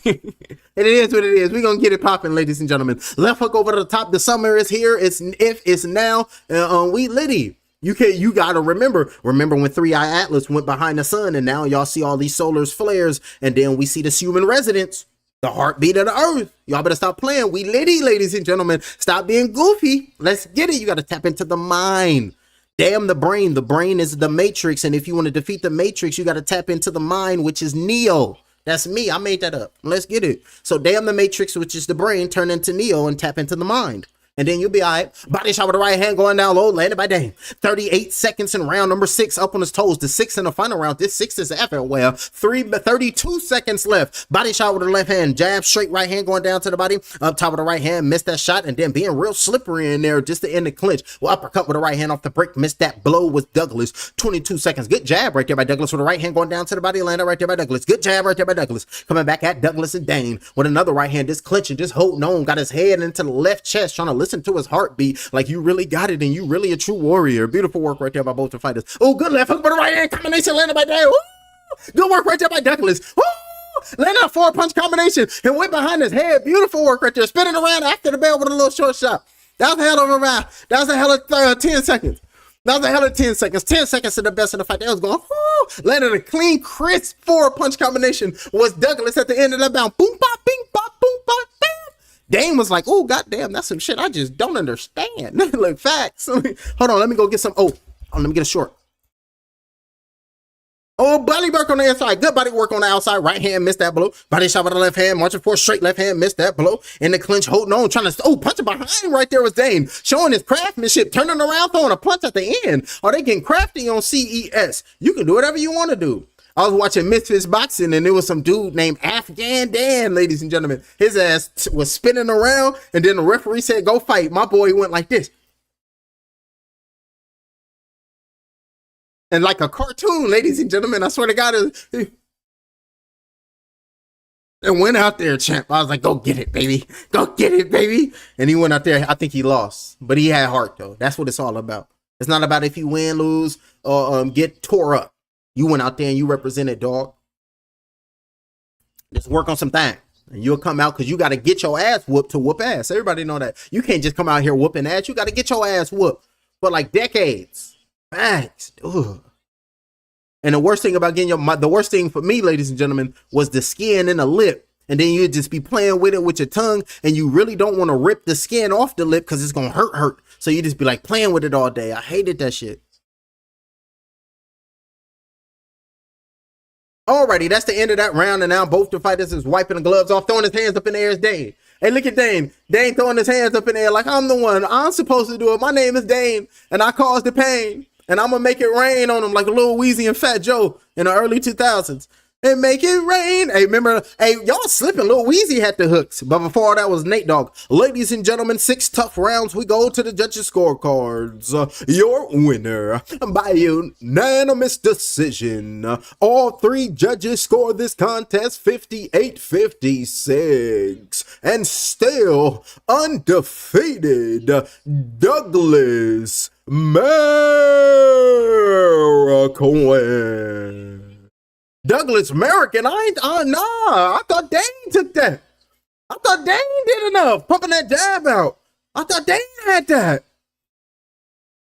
it is what it is. We're gonna get it popping, ladies and gentlemen. Left hook over to the top. The summer is here. It's now. We litty. You gotta remember when 3-Eye Atlas went behind the sun, and now y'all see all these solar flares, and then we see the human residents, the heartbeat of the earth. Y'all better stop playing. We litty, ladies and gentlemen. Stop being goofy. Let's get it. You gotta tap into the mind. Damn the brain. The brain is the matrix, and if you want to defeat the matrix, you gotta tap into the mind, which is Neo. That's me. I made that up. Let's get it. So damn the matrix, which is the brain, turn into Neo and tap into the mind. and then you'll be all right. Body shot with the right hand going down low, landed by Dane. 38 seconds in round number 6, up on his toes. The 6 in the final round. This 6 is everywhere. 32 seconds left. Body shot with the left hand, jab, straight right hand going down to the body. Up top of the right hand, missed that shot, and then being real slippery in there just to end the clinch. Well, uppercut with the right hand off the break, missed that blow with Douglas. 22 seconds. Good jab right there by Douglas with the right hand going down to the body, landed right there by Douglas. Good jab right there by Douglas. Coming back at Douglas and Dane with another right hand, just clinching, just holding on, got his head into the left chest, trying to listen to his heartbeat like you really got it and you really a true warrior. Beautiful work right there by both the fighters. Oh, good left hook with the right hand combination, landed by Dane. Woo! Good work right there by Douglas. Woo! Landed a 4-punch combination and went behind his head. Beautiful work right there. Spinning around after the bell with a little short shot. That was a hell of a round. That was a hell of 10 seconds. That was a hell of 10 seconds. 10 seconds to the best of the fight. That was going, whoo! Landed a clean, crisp 4-punch combination. Was Douglas at the end of that bound. Boom, bop, bing, bop, boom, bop, bam. Dane was like, oh, goddamn, that's some shit I just don't understand. Like, facts. Hold on, let me go get some. Oh, let me get a short. Oh, body work on the inside. Good body work on the outside. Right hand, missed that blow. Body shot with the left hand. Marching forward, straight left hand, missed that blow. In the clinch, holding on, trying to, punching behind right there was Dane. Showing his craftsmanship, turning around, throwing a punch at the end. Are they getting crafty on CES? You can do whatever you want to do. I was watching Misfits Boxing, and there was some dude named Afghan Dan, ladies and gentlemen. His ass was spinning around, and then the referee said, go fight. My boy went like this. And like a cartoon, ladies and gentlemen, I swear to God, and went out there, champ. I was like, go get it, baby. Go get it, baby. And he went out there. I think he lost, but he had heart, though. That's what it's all about. It's not about if you win, lose, or get tore up. You went out there and you represented, dog. Just work on some things. And you'll come out because you got to get your ass whooped to whoop ass. Everybody know that. You can't just come out here whooping ass. You got to get your ass whooped for like decades. Facts. Ugh. And the worst thing about getting the worst thing for me, ladies and gentlemen, was the skin in the lip. And then you'd just be playing with it with your tongue, and you really don't want to rip the skin off the lip because it's going to hurt. So you just be like playing with it all day. I hated that shit. Alrighty, that's the end of that round, and now both the fighters is wiping the gloves off, throwing his hands up in the air. Is Dane. Hey, look at Dane. Dane throwing his hands up in the air like I'm the one. I'm supposed to do it. My name is Dane, and I caused the pain. And I'm going to make it rain on him like Lil Weezy and Fat Joe in the early 2000s. And make it rain. Hey, remember, hey, y'all slipping. Lil Weezy had the hooks. But before that was Nate Dogg. Ladies and gentlemen, 6 tough rounds. We go to the judges' scorecards. Your winner by unanimous decision. All 3 judges scored this contest 58-56. And still undefeated, Douglas American. Douglas American, I thought Dane took that. I thought Dane did enough, pumping that jab out. I thought Dane had that.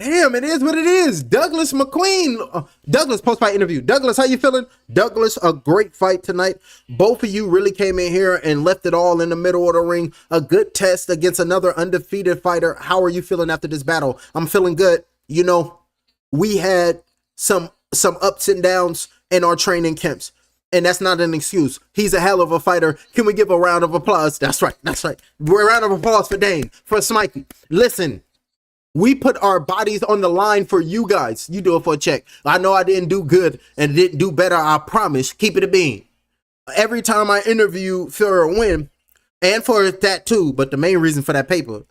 Damn, it is what it is. Douglas McQueen. Douglas, post-fight interview. Douglas, how you feeling? Douglas, a great fight tonight. Both of you really came in here and left it all in the middle of the ring. A good test against another undefeated fighter. How are you feeling after this battle? I'm feeling good. You know, we had some ups and downs in our training camps, and that's not an excuse. He's a hell of a fighter. Can we give a round of applause? That's right. That's right. A round of applause for Dane, for Smikey. Listen, we put our bodies on the line for you guys. You do it for a check. I know I didn't do good and didn't do better. I promise. Keep it a bean. Every time I interview for a win, and for that too, but the main reason for that paper.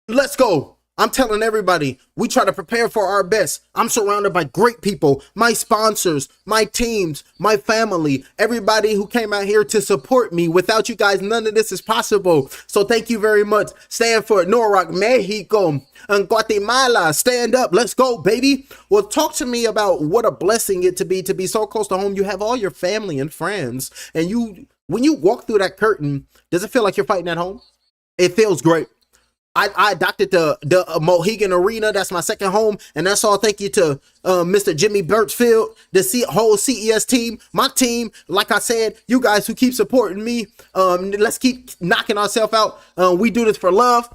Let's go. I'm telling everybody, we try to prepare for our best. I'm surrounded by great people, my sponsors, my teams, my family, everybody who came out here to support me. Without you guys, none of this is possible. So thank you very much. Stand for Norwalk, Mexico, and Guatemala. Stand up. Let's go, baby. Well, talk to me about what a blessing it to be so close to home. You have all your family and friends. And when you walk through that curtain, does it feel like you're fighting at home? It feels great. I adopted the Mohegan Arena. That's my second home. And that's all thank you to Mr. Jimmy Birchfield, the whole CES team, my team. Like I said, you guys who keep supporting me, let's keep knocking ourselves out. We do this for love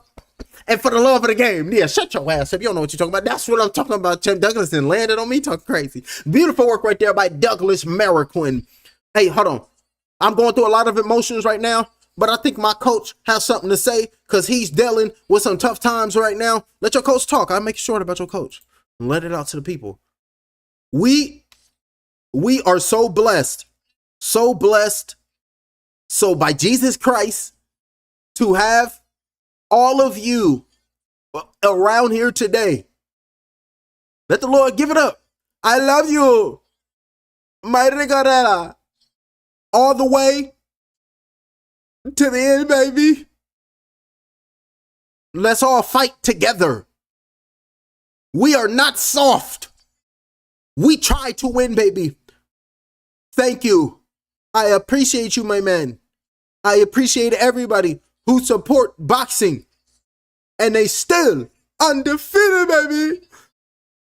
and for the love of the game. Yeah, shut your ass up. You don't know what you're talking about. That's what I'm talking about. Tim Douglas and landed on me talking crazy. Beautiful work right there by Douglas American. Hey, hold on. I'm going through a lot of emotions right now. but I think my coach has something to say because he's dealing with some tough times right now. Let your coach talk. I'll make sure about your coach and let it out to the people. We are so blessed, so blessed. So by Jesus Christ, to have all of you around here today, let the Lord give it up. I love you, my Rigarella, all the way to the end, baby. Let's all fight together. We are not soft. We try to win, baby. Thank you. I appreciate you, my man. I appreciate everybody who support boxing. And they still undefeated, baby.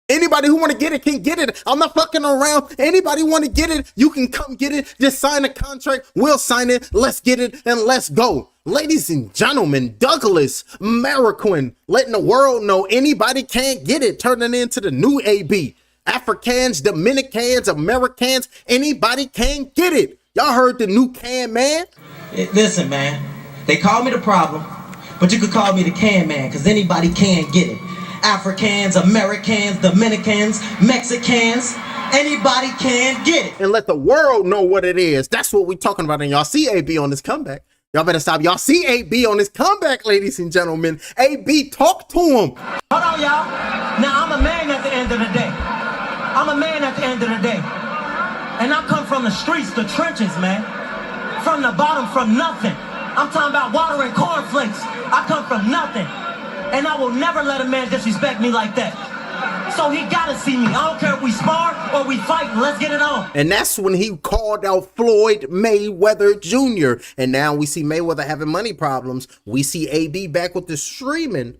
Anybody who want to get it can get it. I'm not fucking around. Anybody want to get it, you can come get it. Just sign a contract. We'll sign it. Let's get it and let's go. Ladies and gentlemen, Douglas Ataide, letting the world know anybody can't get it. Turning into the new AB. Africans, Dominicans, Americans, anybody can get it. Y'all heard the new can man?
Listen, man, they call me the problem, but you could call me the can man, because anybody can get it. Africans, Americans, Dominicans, Mexicans, anybody can get it.
And let the world know what it is. That's what we're talking about. And y'all see AB on this comeback. Y'all better stop. Y'all see AB on this comeback, ladies and gentlemen. AB, talk to him.
Hold on, y'all. Now, I'm a man at the end of the day. I'm a man at the end of the day. And I come from the streets, the trenches, man. From the bottom, from nothing. I'm talking about water and cornflakes. I come from nothing. And I will never let a man disrespect me like that. So he gotta see me. I don't care if we spar or we fight. Let's get it on.
And that's when he called out Floyd Mayweather Jr. And now we see Mayweather having money problems. We see AB back with the streaming.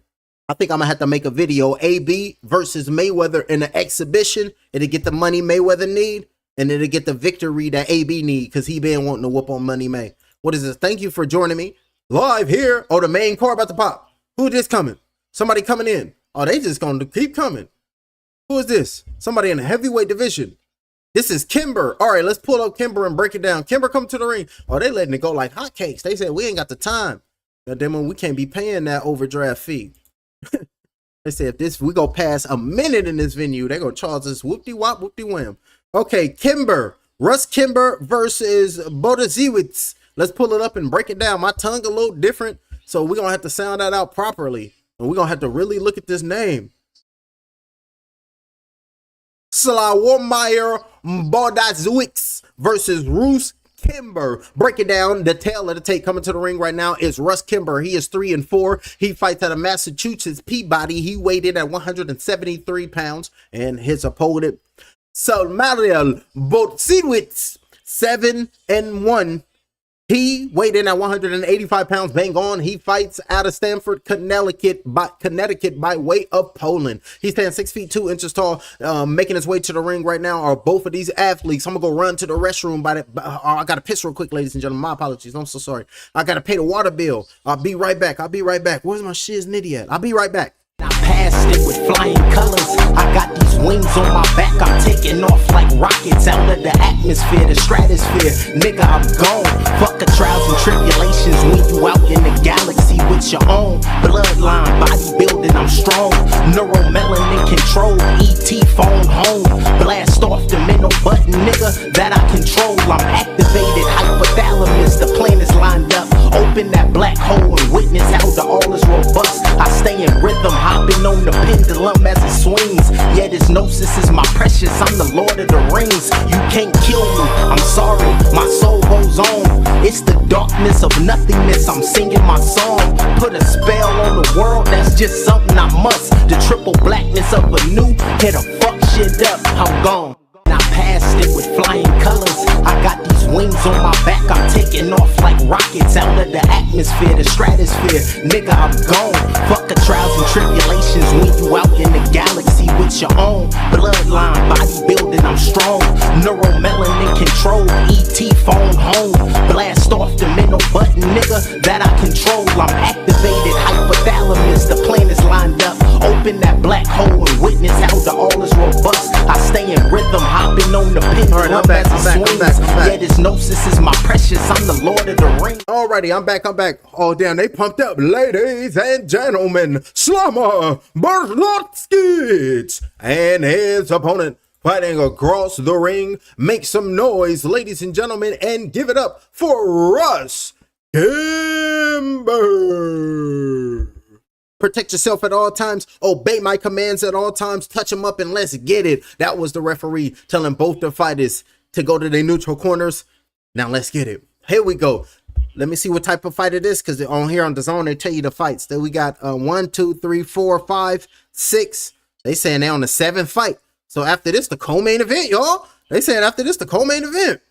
I think I'm gonna have to make a video. AB versus Mayweather in an exhibition. It'll get the money Mayweather need. And it'll get the victory that AB need because he been wanting to whoop on Money May. What is this? Thank you for joining me live here. Oh, the main car about to pop. Who just coming? Somebody coming in. Oh, they just gonna keep coming. Who is this? Somebody in the heavyweight division. This is Kimber. All right, let's pull up Kimber and break it down. Kimber, come to the ring. Oh, they letting it go like hotcakes. They said we ain't got the time. Then we can't be paying that overdraft fee. They said if we go past a minute in this venue, they gonna charge us whoop-de-wop, whoop-de-wham. Okay, Kimber. Russ Kimber versus Bodaziewicz. Let's pull it up and break it down. My tongue a little different, so we're gonna have to sound that out properly. And we're gonna have to really look at this name. Slawomir Bodaziewicz versus Russ Kimber. Break it down. The tail of the tape coming to the ring right now is Russ Kimber. He is 3-4. He fights out of Massachusetts Peabody. He weighed in at 173 pounds. And his opponent, Slawomir Bodaziewicz, 7-1. He weighed in at 185 pounds, bang on. He fights out of Stamford, Connecticut by way of Poland. He stands 6 feet 2 inches tall, making his way to the ring right now are both of these athletes. I'm gonna go run to the restroom I gotta piss real quick, ladies and gentlemen. My apologies. I'm so sorry. I gotta pay the water bill. I'll be right back. Where's my shiz nitty at? I'll be right back.
I passed it with flying colors. I got these wings on my back. I'm taking off like rockets out of the atmosphere, the stratosphere. Nigga, I'm gone. Fuck the trials and tribulations when you out in the galaxy with your own bloodline, bodybuilding. I'm strong. Neuromelanin control. ET phone home. Blast off the middle button, nigga, that I control. I'm activated. Hypothalamus. The plan is lined up. Open that black hole and witness how the all is robust. I stay in rhythm. Hopping on the pendulum as it swings. Yeah, this gnosis is my precious. I'm the Lord of the Rings. You can't kill me. I'm sorry. My soul goes on. It's the darkness of nothingness. I'm singing my song. Put a spell on the world. That's just something I must. The triple blackness of a new. Hit a fuck shit up. I'm gone. I passed it with flying colors. I got these wings on my back. I'm taking off like rockets out of the atmosphere, the stratosphere. Nigga, I'm gone. Fuck the trials and tribulations when you out in the galaxy with your own bloodline, bodybuilding. I'm strong. Neuromelanin control. ET phone home. Blast off the middle button, nigga, that I control. I'm activated. Hypothalamus. The plan is lined up. Open that black hole and witness how the all is robust. I stay in rhythm. Hopping on the pendulum
All right, I'm back.
as it swings. Yet his gnosis is my precious. I'm the Lord of the Rings.
Alrighty, I'm back. Oh, damn, they pumped up. Ladies and gentlemen, Slama Berlotsky and his opponent fighting across the ring. Make some noise, ladies and gentlemen, and give it up for Russ Kimber. Protect yourself at all times. Obey my commands at all times. Touch him up and let's get it. That was the referee telling both the fighters to go to their neutral corners. Now let's get it. Here we go. Let me see what type of fight it is, because on here on the zone they tell you the fights. Then we got 1, 2, 3, 4, 5, 6. They saying they're on the 7th fight. So after this, the co-main event, y'all. They saying after this, the co-main event.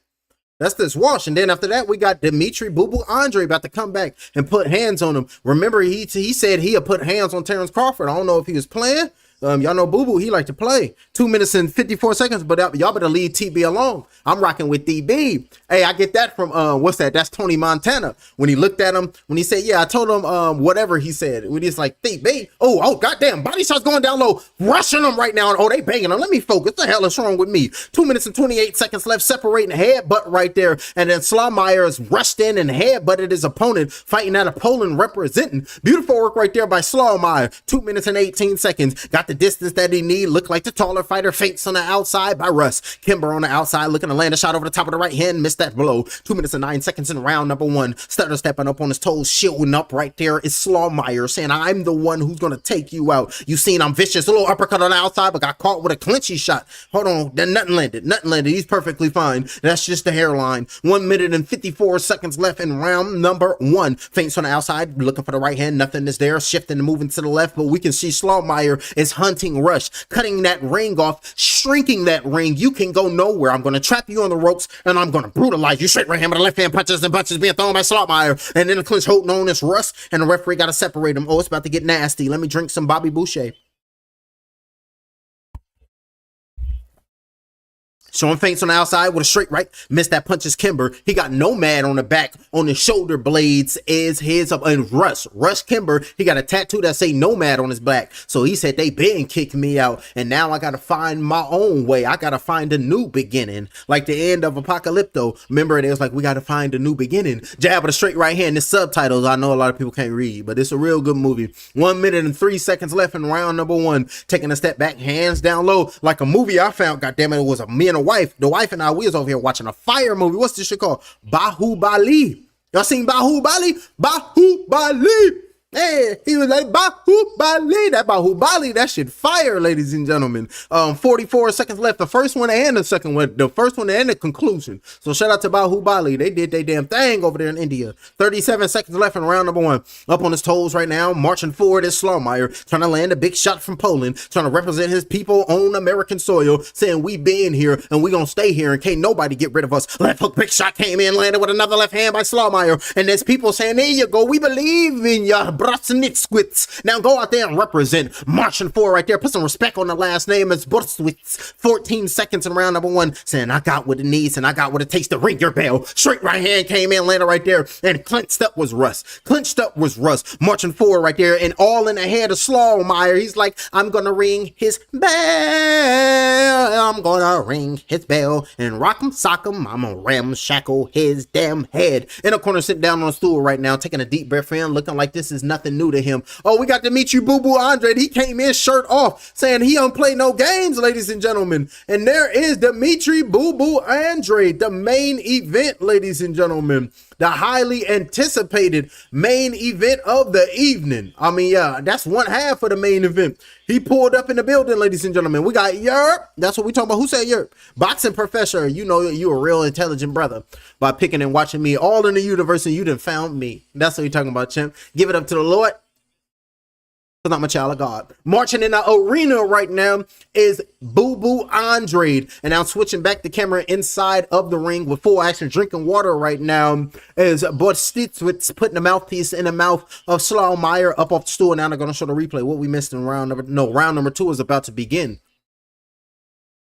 That's this wash. And then after that, we got Demetrius Boo Andrade about to come back and put hands on him. Remember, he said he'll put hands on Terrence Crawford. I don't know if he was playing. Y'all know Boo Boo, he like to play. 2 minutes and 54 seconds, but y'all better leave TB alone. I'm rocking with DB. Hey, I get that from, what's that? That's Tony Montana. When he looked at him, when he said, yeah, I told him, whatever he said. When he's like, DB, oh, goddamn, body shots going down low, rushing him right now. Oh, they banging him. Let me focus. What the hell is wrong with me? 2 minutes and 28 seconds left, separating headbutt right there. And then Slawmeyer is rushed in and headbutted his opponent, fighting out of Poland representing. Beautiful work right there by Slawmeyer. 2 minutes and 18 seconds. Got the distance that he need. Looked like the taller fighter. Feints on the outside by Russ. Kimber on the outside looking to land a shot over the top of the right hand. Missed that blow. 2 minutes and 9 seconds in round number 1. Stutter stepping up on his toes. Shielding up right there is Slawmeyer saying, I'm the one who's going to take you out. You seen I'm vicious. A little uppercut on the outside, but got caught with a clinchy shot. Hold on. Then nothing landed. Nothing landed. He's perfectly fine. That's just the hairline. 1 minute and 54 seconds left in round number 1. Feints on the outside. Looking for the right hand. Nothing is there. Shifting and moving to the left, but we can see Slawmeyer is hunting Rush, cutting that ring off, shrinking that ring. You can go nowhere. I'm going to trap you on the ropes and I'm going to brutalize you. Straight right hand with the left hand, punches and punches being thrown by Slawmeyer. And then the clinch holding on this Russ, and the referee got to separate him. Oh, it's about to get nasty. Let me drink some Bobby Boucher. Showing feints on the outside with a straight right. Missed that punches Kimber. He got Nomad on the back. On the shoulder blades is his and Russ Kimber. He got a tattoo that say Nomad on his back. So he said they been kicking me out, and now I gotta find my own way. I gotta find a new beginning, like the end of Apocalypto. Remember, it was like we gotta find a new beginning. Jab with a straight right hand. The subtitles, I know a lot of people can't read, but it's a real good movie. 1 minute and 3 seconds left in round number 1. Taking a step back, hands down low, like a movie I found. Goddamn it, it was a me and a wife. The wife and I, we was over here watching a fire movie. What's this shit called? Bahubali. Y'all seen Bahubali? Bahubali. Hey, he was like Bahubali. That Bahubali, that shit fire, ladies and gentlemen. 44 seconds left. The first one and the second one. The first one and the conclusion. So shout out to Bahubali. They did their damn thing over there in India. 37 seconds left in round number 1. Up on his toes right now, marching forward is Slawmeyer, trying to land a big shot from Poland, trying to represent his people on American soil, saying we been here and we gonna stay here and can't nobody get rid of us. Left hook, big shot came in, landed with another left hand by Slawmeyer. And there's people saying, there you go, we believe in ya. Brosnitskwitz. Now go out there and represent. Marching forward right there. Put some respect on the last name. It's Brosnitskwitz. 14 seconds in round number 1. Saying, I got what it needs and I got what it takes to ring your bell. Straight right hand came in, landed right there. And clinched up was Russ. Marching forward right there. And all in the head of Slawmeyer. He's like, I'm going to ring his bell. I'm going to ring his bell. And rock him, sock him. I'm going to ramshackle his damn head. In the corner, sitting down on a stool right now. Taking a deep breath in. Looking like this is nothing new to him. Oh, we got Demetrius Boo Andrade. He came in shirt off saying he don't play no games, ladies and gentlemen. And there is Demetrius Boo Andrade, the main event, ladies and gentlemen. The highly anticipated main event of the evening. I mean, yeah, that's one half of the main event. He pulled up in the building, ladies and gentlemen. We got Yerp. That's what we talking about. Who said Yerp? Boxing professor. You know you a real intelligent brother by picking and watching me all in the universe, and you done found me. That's what we talking about, champ. Give it up to the Lord. I'm a child of God. Marching in the arena right now is Boo Andrade. And now switching back the camera inside of the ring with full action, drinking water right now is Borstitz putting the mouthpiece in the mouth of Slawmeyer up off the stool. Now they're going to show the replay. What we missed in round number 2 is about to begin.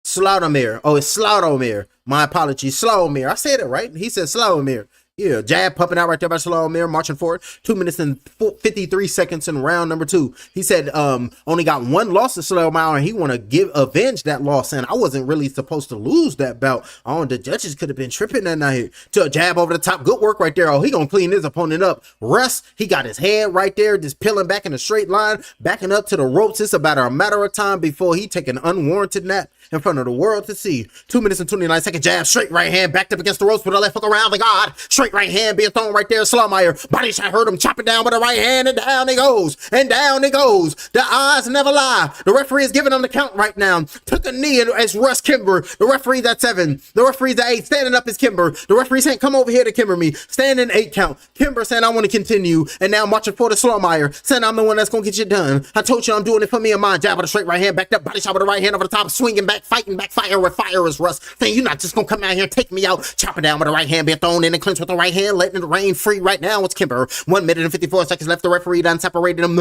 Slaughtermere. Oh, it's Slaughtermere. My apologies. Slaughtermere. I said it right. He said Slaughtermere. Yeah, jab pumping out right there by Shalomir, marching forward. 2 minutes and 53 seconds in round number 2. He said only got one loss to Shalomir, and he want to avenge that loss. And I wasn't really supposed to lose that bout. The judges could have been tripping that night. To a jab over the top. Good work right there. Oh, he gonna clean his opponent up. Russ, he got his head right there, just peeling back in a straight line, backing up to the ropes. It's about a matter of time before he take an unwarranted nap in front of the world to see. 2 minutes and 29 seconds. Jab, straight right hand, backed up against the ropes with a left hook around the guard. Straight right hand being thrown right there. Slawmeyer, body shot, hurt him, chopping down with the right hand, and down he goes. And down he goes. The eyes never lie. The referee is giving him the count right now. Took a knee as Russ Kimber. The referee's at 7. The referee's at 8. Standing up is Kimber. The referee saying, come over here to Kimber me. Standing 8 count. Kimber saying, I want to continue. And now marching for the Slawmeyer, saying, I'm the one that's going to get you done. I told you I'm doing it for me and mine. Jab with a straight right hand, backed up, body shot with the right hand over the top, swinging back, fighting back, fire with fire is Russ. Saying, you're not just going to come out here and take me out. Chopping down with the right hand, being thrown in and clinch with the right hand, letting it rain free right now. It's Kimber. 1 minute and 54 seconds left. The referee done separated him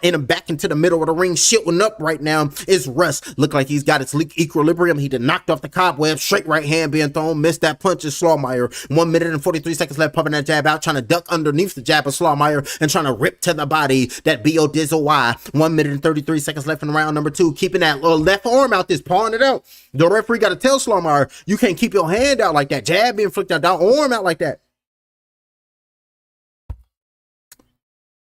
in and back into the middle of the ring. Shooting up right now is Russ. Look like he's got his equilibrium. He did knocked off the cobweb. Straight right hand being thrown. Missed that punch is Slawmeyer. 1 minute and 43 seconds left. Pumping that jab out. Trying to duck underneath the jab of Slawmeyer and trying to rip to the body that B.O. Dizzle Y. 1 minute and 33 seconds left in round number 2. Keeping that little left arm out, this pawing it out. The referee got to tell Slawmeyer, you can't keep your hand out like that. Jab being flicked out. That arm out like that.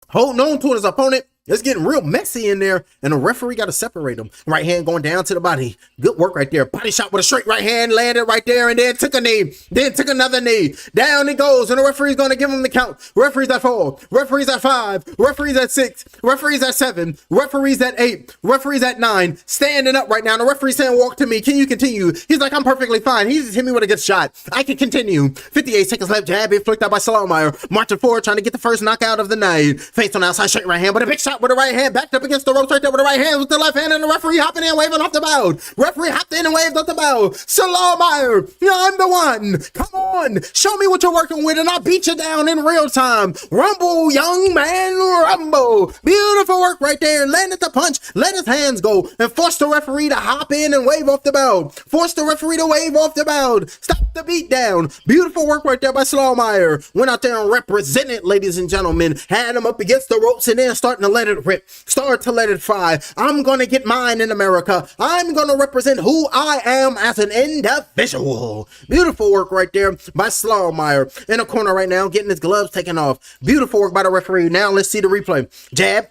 Holding on to his opponent. It's getting real messy in there, and the referee got to separate them. Right hand going down to the body. Good work right there. Body shot with a straight right hand, landed right there, and then took a knee. Then took another knee. Down he goes, and the referee's going to give him the count. Referee's at 4. Referee's at 5. Referee's at 6. Referee's at 7. Referee's at 8. Referee's at 9. Standing up right now. The referee's saying, walk to me. Can you continue? He's like, I'm perfectly fine. He just hit me with a good shot. I can continue. 58 seconds left. Jab being flicked out by Slawmeyer. Marching forward, trying to get the first knockout of the night. Face on the outside, straight right hand, but a big shot with the right hand. Backed up against the ropes right there with the right hand with the left hand, and the referee hopping in, waving off the bow. Referee hopped in and waved off the bow. Slawmeyer, I'm the one. Come on, show me what you're working with, and I'll beat you down in real time. Rumble, young man, rumble. Beautiful work right there. Landed the punch, let his hands go, and forced the referee to hop in and wave off the bow. Forced the referee to wave off the bow. Stop the beat down. Beautiful work right there by Slawmeyer. Went out there and represented, ladies and gentlemen. Had him up against the ropes and then starting to let it rip. Start to let it fly. I'm gonna get mine in America. I'm gonna represent who I am as an individual. Beautiful work right there by Slawmeyer. In the corner right now, getting his gloves taken off. Beautiful work by the referee. Now let's see the replay. Jab.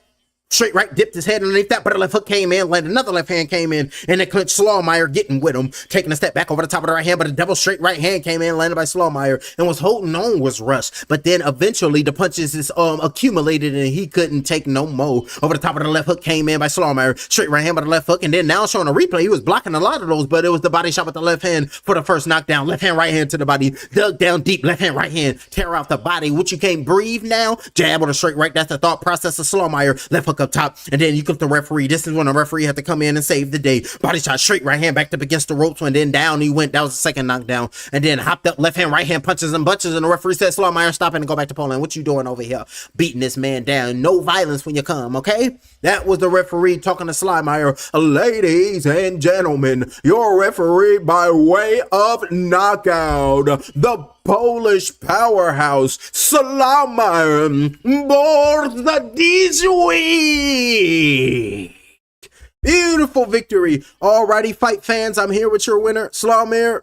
Straight right, dipped his head underneath that, but a left hook came in, landed another left hand came in, and it clinched Slawmeyer, getting with him, taking a step back over the top of the right hand, but a double straight right hand came in, landed by Slawmeyer, and was holding on was Russ. But then eventually the punches is accumulated and he couldn't take no more. Over the top of the left hook came in by Slawmeyer, straight right hand by the left hook, and then now showing a replay, he was blocking a lot of those, but it was the body shot with the left hand for the first knockdown. Left hand, right hand to the body, dug down deep, left hand, right hand, tear out the body. What, you can't breathe now? Jab with a straight right, that's the thought process of Slawmeyer. Left hook up top, and then you clip the referee. This is when the referee had to come in and save the day. Body shot, straight right hand, backed up against the ropes, and then down he went. That was the second knockdown. And then hopped up, left hand, right hand, punches and bunches, and the referee said, Slawmeyer, stop it and go back to Poland. What you doing over here? Beating this man down. No violence when you come, okay? That was the referee talking to Slawmeyer. Ladies and gentlemen, your referee by way of knockout, the Polish powerhouse, Slawmeyer, Borza this week. Beautiful victory. Alrighty, fight fans, I'm here with your winner, Slawmeyer.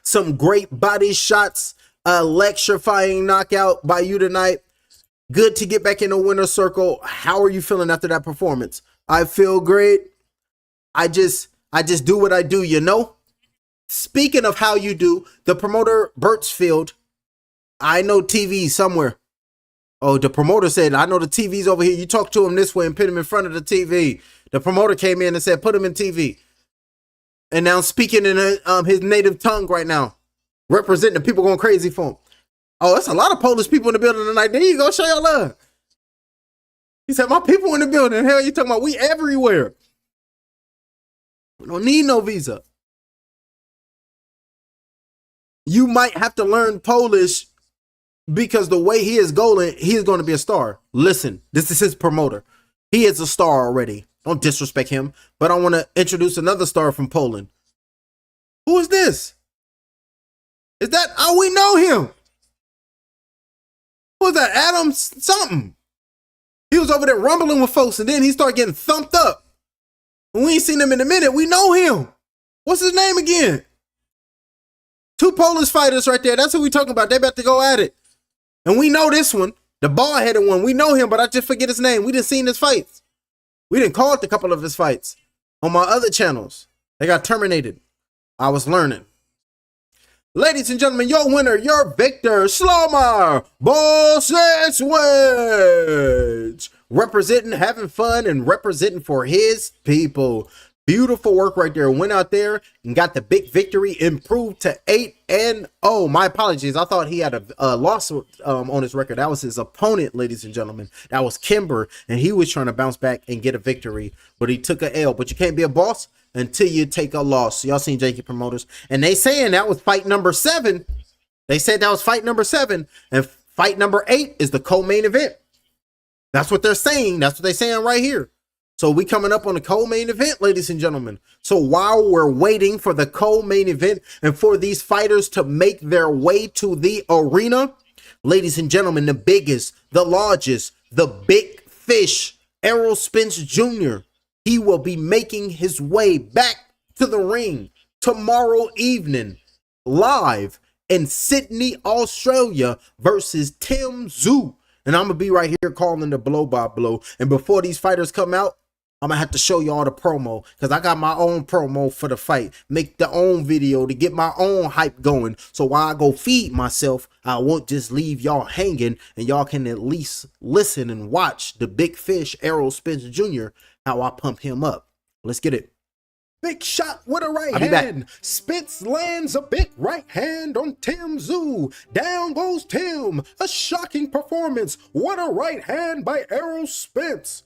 Some great body shots, electrifying knockout by you tonight. Good to get back in the winner's circle. How are you feeling after that performance? I feel great. I just do what I do, you know? Speaking of how you do, the promoter, Birchfield, I know TV somewhere. Oh, the promoter said, I know the TV's over here. You talk to him this way and put him in front of the TV. The promoter came in and said, put him in TV. And now speaking in his native tongue right now, representing the people going crazy for him. Oh, that's a lot of Polish people in the building tonight. There you go, show your love. He said, my people in the building. Hell, you talking about we everywhere. We don't need no visa. You might have to learn Polish because the way he is going to be a star. Listen, this is his promoter. He is a star already. Don't disrespect him. But I want to introduce another star from Poland. Who is this? Is that? Oh, we know him. Who was that? Adam something. He was over there rumbling with folks, and then he started getting thumped up. And we ain't seen him in a minute. We know him. What's his name again? Two Polish fighters right there. That's who we talking about. They about to go at it. And we know this one, the bald-headed one. We know him, but I just forget his name. We didn't see his fights. We didn't call it a couple of his fights on my other channels. They got terminated. I was learning. Ladies and gentlemen, your winner, your victor, Slomar Bosses Wedge. Representing, having fun, and representing for his people. Beautiful work right there. Went out there and got the big victory, improved to 8-0. My apologies. I thought he had a loss on his record. That was his opponent, ladies and gentlemen. That was Kimber, and he was trying to bounce back and get a victory, but he took a L. But you can't be a boss until you take a loss. Y'all seen Janky Promoters, and they saying that was fight number 7. They said that was fight number 7, and fight number 8 is the co-main event. That's what they're saying. That's what they're saying right here. So we coming up on the co-main event, ladies and gentlemen. So while we're waiting for the co-main event and for these fighters to make their way to the arena, ladies and gentlemen, the biggest, the largest, the big fish, Errol Spence Jr., he will be making his way back to the ring tomorrow evening, live in Sydney, Australia, versus Tim Tszyu. And I'm going to be right here calling the blow by blow. And before these fighters come out, I'm going to have to show y'all the promo, because I got my own promo for the fight. Make the own video to get my own hype going. So while I go feed myself, I won't just leave y'all hanging, and y'all can at least listen and watch the big fish, Errol Spence Jr., how I pump him up. Let's get it. Big shot with a right hand. Spence lands a big right hand on Tim Tszyu. Down goes Tim. A shocking performance. What a right hand by Errol Spence.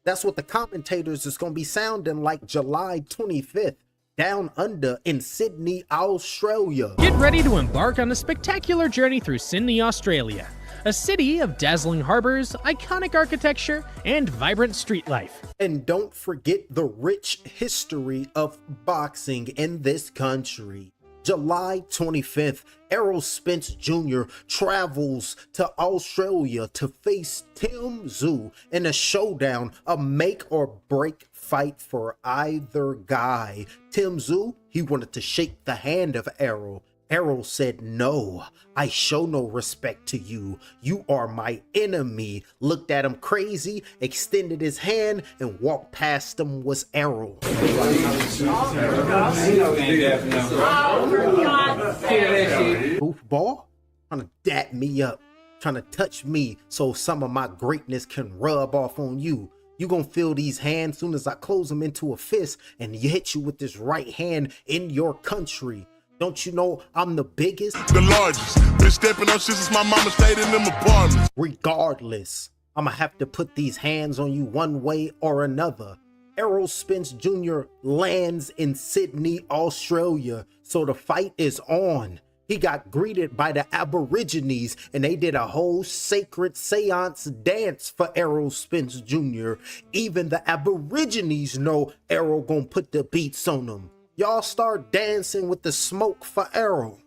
That's what the commentators is going to be sounding like July 25th. Down under in Sydney, Australia.
Get ready to embark on a spectacular journey through Sydney, Australia. A city of dazzling harbors, iconic architecture, and vibrant street life.
And don't forget the rich history of boxing in this country. July 25th, Errol Spence Jr. travels to Australia to face Tim Tszyu in a showdown, a make or break fight for either guy. Tim Tszyu, he wanted to shake the hand of Errol. Errol said, "No, I show no respect to you. You are my enemy." Looked at him crazy, extended his hand, and walked past him was Errol. Goofball, trying to dap me up, trying to touch me so some of my greatness can rub off on you. You gonna feel these hands soon as I close them into a fist and hit you with this right hand in your country. Don't you know I'm the biggest?
The largest. Been stepping up since my mama stayed in them apartments.
Regardless, I'ma have to put these hands on you one way or another. Errol Spence Jr. lands in Sydney, Australia, so the fight is on. He got greeted by the Aborigines, and they did a whole sacred seance dance for Errol Spence Jr. Even the Aborigines know Errol gonna put the beats on them. Y'all start dancing with the smoke for Errol.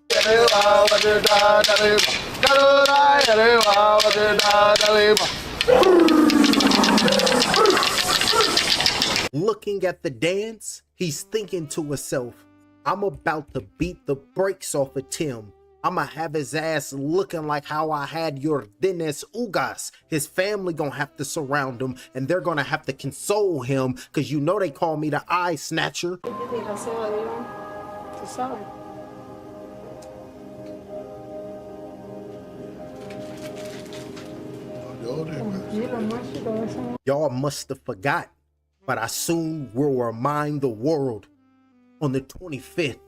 Looking at the dance, he's thinking to himself, I'm about to beat the brakes off of Tim. I'ma have his ass looking like how I had your Dennis Ugas. His family gonna have to surround him, and they're gonna have to console him, because you know they call me the eye snatcher. Y'all must have forgot, but I soon will remind the world. On the 25th,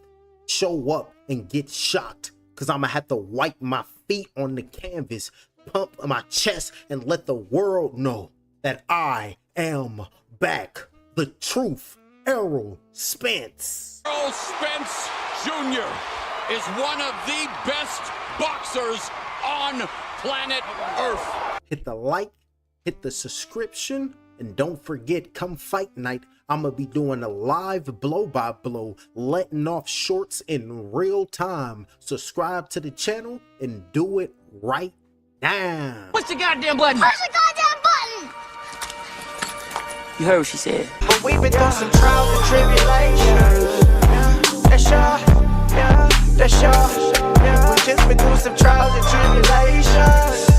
show up and get shocked, because I'm going to have to wipe my feet on the canvas, pump my chest, and let the world know that I am back. The truth, Errol Spence.
Errol Spence Jr. is one of the best boxers on planet Earth.
Hit the like, hit the subscription, and don't forget, come fight night, I'm going to be doing a live blow-by-blow, letting off shorts in real time. Subscribe to the channel and do it right down.
Push the goddamn button. Push the goddamn button.
You heard what she said.
But we've been through some trials and tribulations. That's all. Yeah, that's all. Yeah, we just been through some trials and tribulations.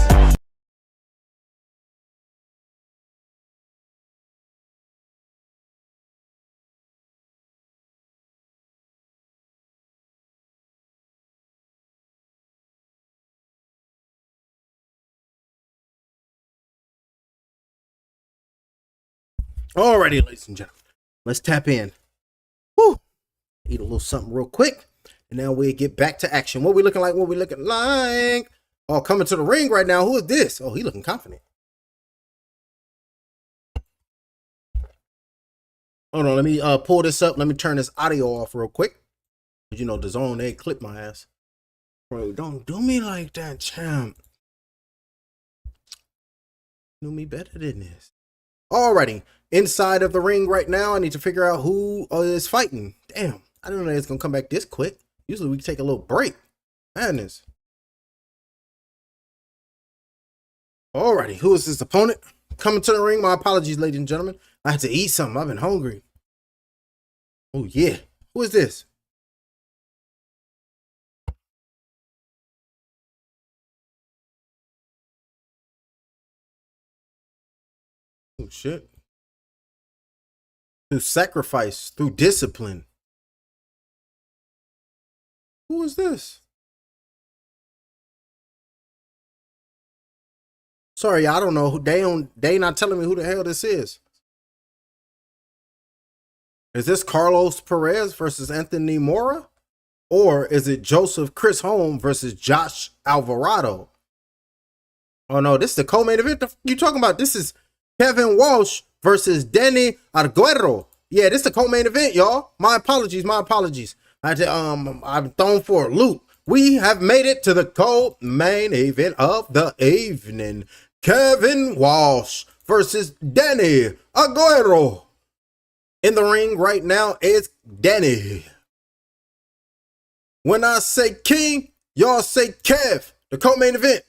Alrighty, ladies and gentlemen, let's tap in. Woo! Eat a little something real quick, and now we'll get back to action. What we looking like? What we looking like? Oh, coming to the ring right now. Who is this? Oh, he looking confident. Hold on, let me pull this up. Let me turn this audio off real quick. Cause you know the zone they clip my ass. Bro, don't do me like that, champ. Do me better than this. Alrighty, inside of the ring right now, I need to figure out who is fighting. Damn, I didn't know it's gonna come back this quick. Usually we take a little break. Madness. Alrighty, who is this opponent? Coming to the ring. My apologies, ladies and gentlemen. I had to eat something. I've been hungry. Oh yeah, who is this? Oh shit. Through sacrifice, through discipline. Who is this? Sorry, I don't know who they not telling me who the hell this is. Is this Carlos Perez versus Anthony Mora? Or is it Joseph Chris Holm versus Josh Alvarado? Oh no, this is the co-main event you talking about. This is Kevin Walsh versus Danny Arguero. Yeah, this is the co-main event, y'all. My apologies, my apologies. I'm thrown for a loop. We have made it to the co-main event of the evening. Kevin Walsh versus Danny Arguero. In the ring right now is Danny. When I say King, y'all say Kev. The co-main event.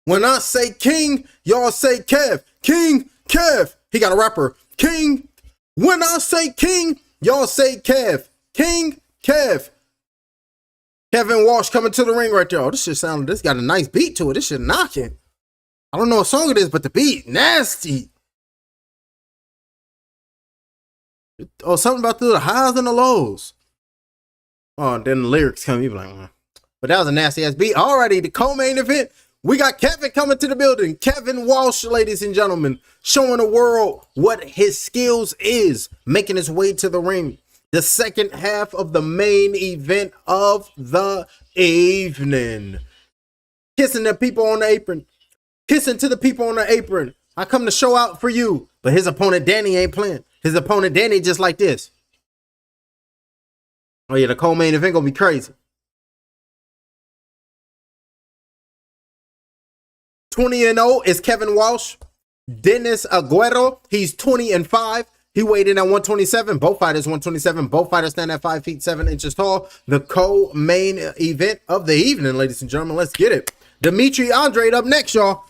When I say King, y'all say Kev. King, Kev. He got a rapper. King. When I say King, y'all say Kev. King, Kev. Kevin Walsh coming to the ring right there. Oh, this got a nice beat to it. This shit knocking. I don't know what song it is, but the beat, nasty. Oh, something about the highs and the lows. Oh, and then the lyrics come, you be like, but that was a nasty ass beat. Already, the co-main event. We got Kevin coming to the building. Kevin Walsh, ladies and gentlemen, showing the world what his skills is, making his way to the ring. The second half of the main event of the evening. Kissing the people on the apron. Kissing to the people on the apron. I come to show out for you. But his opponent, Danny, ain't playing. His opponent, Danny, just like this. Oh yeah, the co-main event gonna be crazy. 20-0 is Kevin Walsh. Dennis Aguero, he's 20-5. He weighed in at 127. Both fighters 127. Both fighters stand at 5 feet 7 inches tall. The co-main event of the evening, ladies and gentlemen. Let's get it. Demetrius Andrade up next, y'all.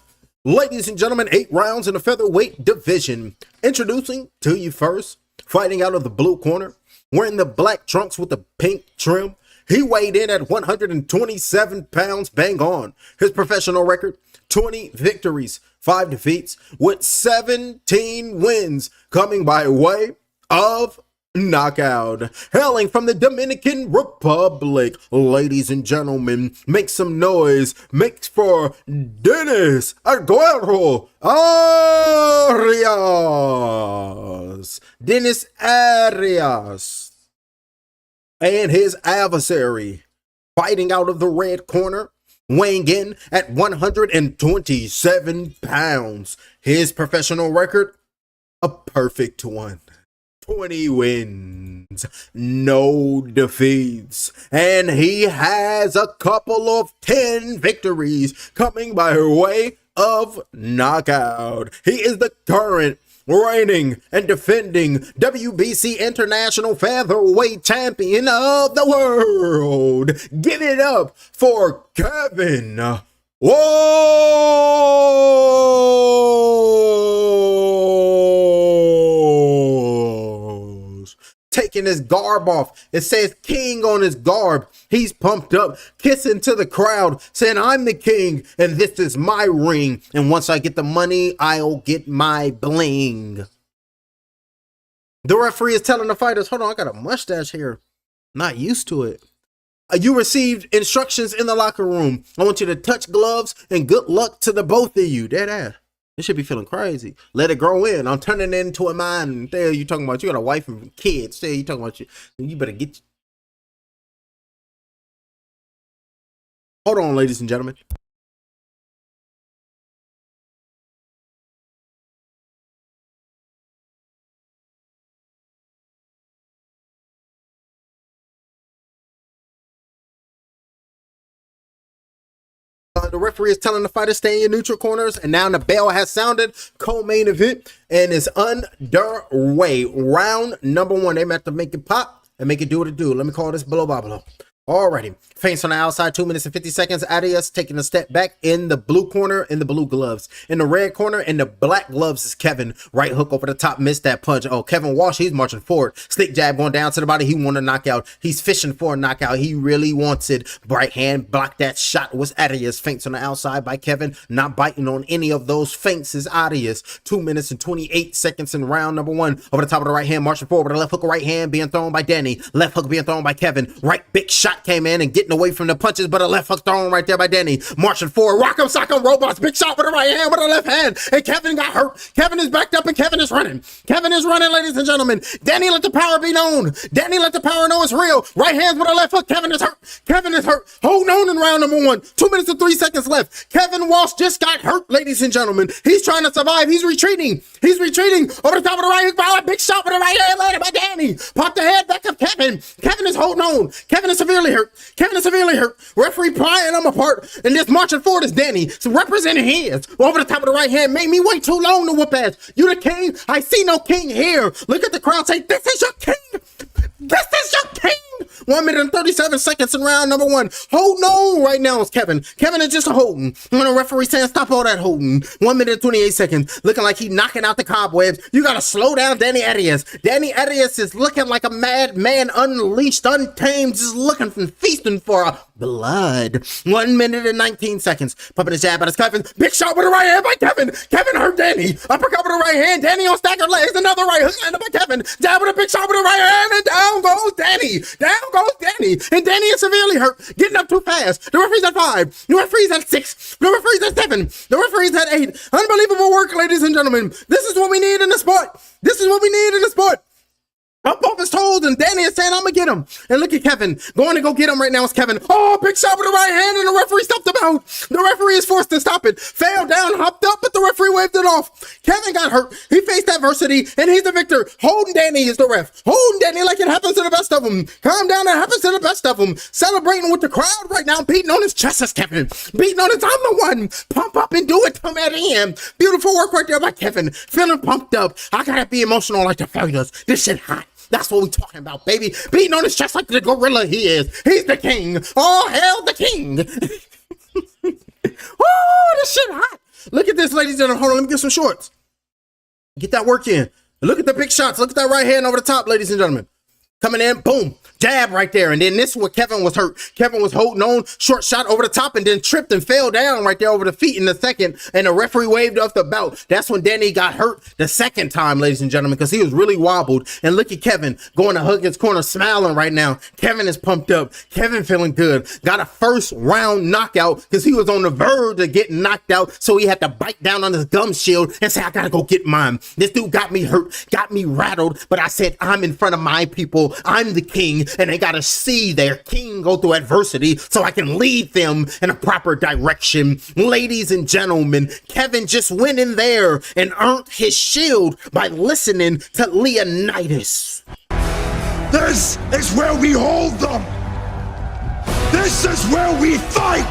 Ladies and gentlemen, 8 rounds in the featherweight division. Introducing to you first, fighting out of the blue corner, wearing the black trunks with the pink trim. He weighed in at 127 pounds, bang on. His professional record, 20 victories, 5 defeats, with 17 wins coming by way of knockout. Hailing from the Dominican Republic, ladies and gentlemen, make some noise. Make for Dennis Aguero Arias. Dennis Arias. And his adversary, fighting out of the red corner, weighing in at 127 pounds. His professional record, a perfect one. 20 wins, no defeats, and he has a couple of 10 victories coming by way of knockout. He is the current reigning and defending WBC International Featherweight Champion of the world. Give it up for Kevin Whoa! Taking his garb off. It says king on his garb. He's pumped up, kissing to the crowd, saying, I'm the king, and this is my ring. And once I get the money, I'll get my bling. The referee is telling the fighters, hold on, I got a mustache here. Not used to it. You received instructions in the locker room. I want you to touch gloves, and good luck to the both of you. Dead ass. This should be feeling crazy. Let it grow in. I'm turning it into a man. There you talking about you got a wife and kids. There you talking about you better get. Hold on, ladies and gentlemen. The referee is telling the fighter stay in your neutral corners, and now the bell has sounded. Co-main event and is underway. Round number 1. They meant to make it pop and make it do what it do. Let me call this blow by blow. Alrighty. Feints on the outside, 2 minutes and 50 seconds. Adias taking a step back in the blue corner, in the blue gloves. In the red corner, in the black gloves is Kevin. Right hook over the top, missed that punch. Oh, Kevin Walsh, he's marching forward. Stick jab going down to the body. He want a knockout. He's fishing for a knockout. He really wants it. Right hand blocked that shot. Was Adias. Feints on the outside by Kevin. Not biting on any of those feints is Adias. 2 minutes and 28 seconds in round number 1. Over the top of the right hand, marching forward with a left hook, right hand being thrown by Danny. Left hook being thrown by Kevin. Right big shot came in and getting away from the punches, but a left hook thrown right there by Danny. Marching forward, rock'em sock'em robots, big shot with the right hand, with the left hand, and Kevin got hurt. Kevin is backed up and Kevin is running. Kevin is running, ladies and gentlemen. Danny let the power be known. Danny let the power know it's real. Right hands with a left hook. Kevin is hurt. Kevin is hurt. Holding on in round number 1. 2 minutes and 3 seconds left. Kevin Walsh just got hurt, ladies and gentlemen. He's trying to survive. He's retreating. He's retreating over the top of the right hook. Big shot with the right hand landed by Danny. Popped the head back of Kevin. Kevin is holding on. Kevin is severely hurt. Kevin is severely hurt. Referee prying them apart, and this marching forward is Danny. So representing his over the top of the right hand made me wait too long to whoop ass. You the king? I see no king here. Look at the crowd say, this is your king. This is your king. 1 minute and 37 seconds in round number 1. Holding on right now is Kevin. Kevin is just holding. When the referee saying stop all that holding. 1 minute and 28 seconds. Looking like he knocking out the cobwebs. You gotta slow down Danny Arias. Danny Arias is looking like a madman, unleashed, untamed, just looking and feasting for a blood. 1 minute and 19 seconds. Pumping his jab at his Kevin. Big shot with the right hand by Kevin. Kevin hurt Danny. Uppercut with the right hand. Danny on staggered legs. Another right hook landed by Kevin. Jab with a big shot with the right hand. And down goes Danny. Down goes Danny. And Danny is severely hurt. Getting up too fast. The referee's at 5. The referee's at 6. The referee's at 7. The referee's at 8. Unbelievable work, ladies and gentlemen. This is what we need in the sport. This is what we need in the sport. Up off his toes, and Danny is saying, I'm gonna get him. And look at Kevin. Going to go get him right now is Kevin. Oh, big shot with the right hand, and the referee stopped him out. The referee is forced to stop it. Fell down, hopped up, but the referee waved it off. Kevin got hurt. He faced adversity, and he's the victor. Holding Danny is the ref. Holding Danny like it happens to the best of them. Calm down, it happens to the best of them. Celebrating with the crowd right now, beating on his chest is Kevin. Beating on his, I'm the one. Pump up and do it, come at him. Beautiful work right there by Kevin. Feeling pumped up. I gotta be emotional like the fighters. This shit hot. That's what we talking about, baby. Beating on his chest like the gorilla he is. He's the king. Oh, hell, the king. Oh, this shit hot. Look at this, ladies and gentlemen. Hold on, let me get some shorts. Get that work in. Look at the big shots. Look at that right hand over the top, ladies and gentlemen. Coming in, boom, jab right there. And then this is where Kevin was hurt. Kevin was holding on, short shot over the top, and then tripped and fell down right there over the feet in the second. And the referee waved off the bout. That's when Danny got hurt the second time, ladies and gentlemen, because he was really wobbled. And look at Kevin going to hug his corner, smiling right now. Kevin is pumped up. Kevin feeling good. Got a first round knockout because he was on the verge of getting knocked out. So he had to bite down on his gum shield and say, I got to go get mine. This dude got me hurt, got me rattled. But I said, I'm in front of my people. I'm the king, and they gotta see their king go through adversity so I can lead them in a proper direction. Ladies and gentlemen, Kevin just went in there and earned his shield by listening to Leonidas.
This is where we hold them. This is where we fight.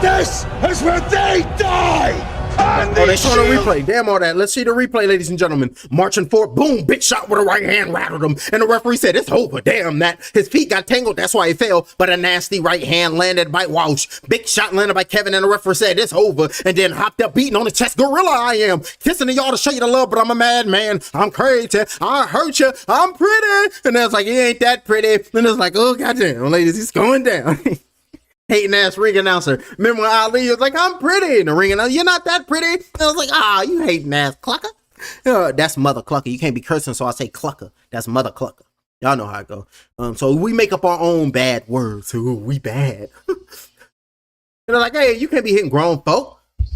This is where they die.
Oh, they showing a replay. Damn all that. Let's see the replay, ladies and gentlemen. Marching forward, boom, big shot with a right hand rattled him. And the referee said, it's over. Damn that. His feet got tangled. That's why he fell. But a nasty right hand landed by Walsh. Big shot landed by Kevin. And the referee said, it's over. And then hopped up, beating on his chest. Gorilla I am. Kissing to y'all to show you the love, but I'm a madman. I'm crazy. I hurt you. I'm pretty. And I was like, he ain't that pretty. And it's like, oh, goddamn, ladies, he's going down. Hating ass ring announcer. Remember when Ali was like, I'm pretty. And the ring announcer, you're not that pretty. And I was like, you hating ass clucker. That's mother clucker. You can't be cursing, so I say clucker. That's mother clucker. Y'all know how it go. So we make up our own bad words. Ooh, we bad. And they're like, hey, you can't be hitting grown folk. And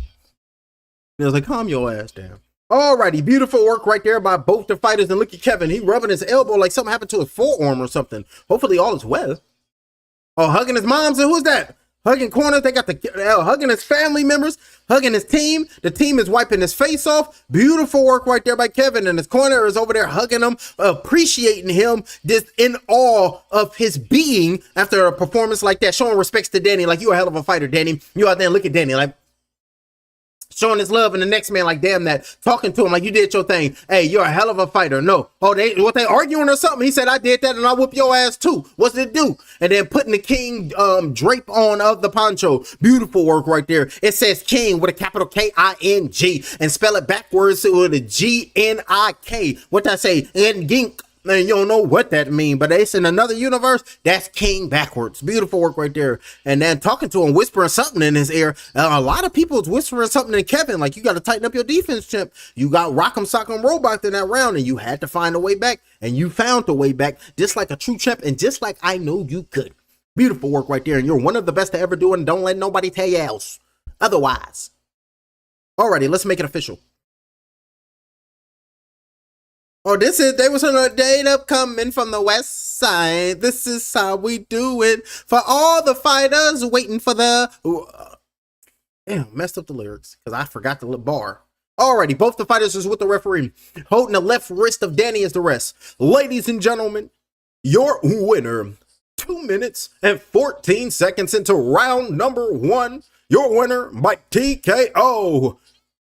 I was like, calm your ass down. Alrighty, beautiful work right there by both the fighters. And look at Kevin. He rubbing his elbow like something happened to his forearm or something. Hopefully all is well. Oh, hugging his moms, and who's that? Hugging corners, they got the hugging his family members, hugging his team. The team is wiping his face off. Beautiful work right there by Kevin, and his corner is over there hugging him, appreciating him, just in awe of his being after a performance like that, showing respects to Danny, like, you a hell of a fighter, Danny. You out there and look at Danny, like, showing his love, and the next man like, damn that, talking to him like, you did your thing. Hey, you're a hell of a fighter. No. Oh, they arguing or something? He said, I did that and I whoop your ass too. What's it do? And then putting the king drape on of the poncho. Beautiful work right there. It says king with a capital K-I-N-G and spell it backwards with a G-N-I-K. What that say? And gink. And you don't know what that means, but it's in another universe. That's king backwards. Beautiful work right there. And then talking to him, whispering something in his ear. A lot of people is whispering something to Kevin, like, you got to tighten up your defense, champ. You got rock'em sock'em robot in that round, and you had to find a way back, and you found the way back, just like a true champ, and just like I know you could. Beautiful work right there, and you're one of the best to ever do it, and don't let nobody tell you else otherwise. Alrighty, let's make it official. Oh, they was on a date up coming from the west side. This is how we do it. For all the fighters waiting for the... Damn, messed up the lyrics because I forgot the bar. Alrighty, both the fighters is with the referee. Holding the left wrist of Danny is the rest. Ladies and gentlemen, your winner. 2 minutes and 14 seconds into round number 1. Your winner by TKO,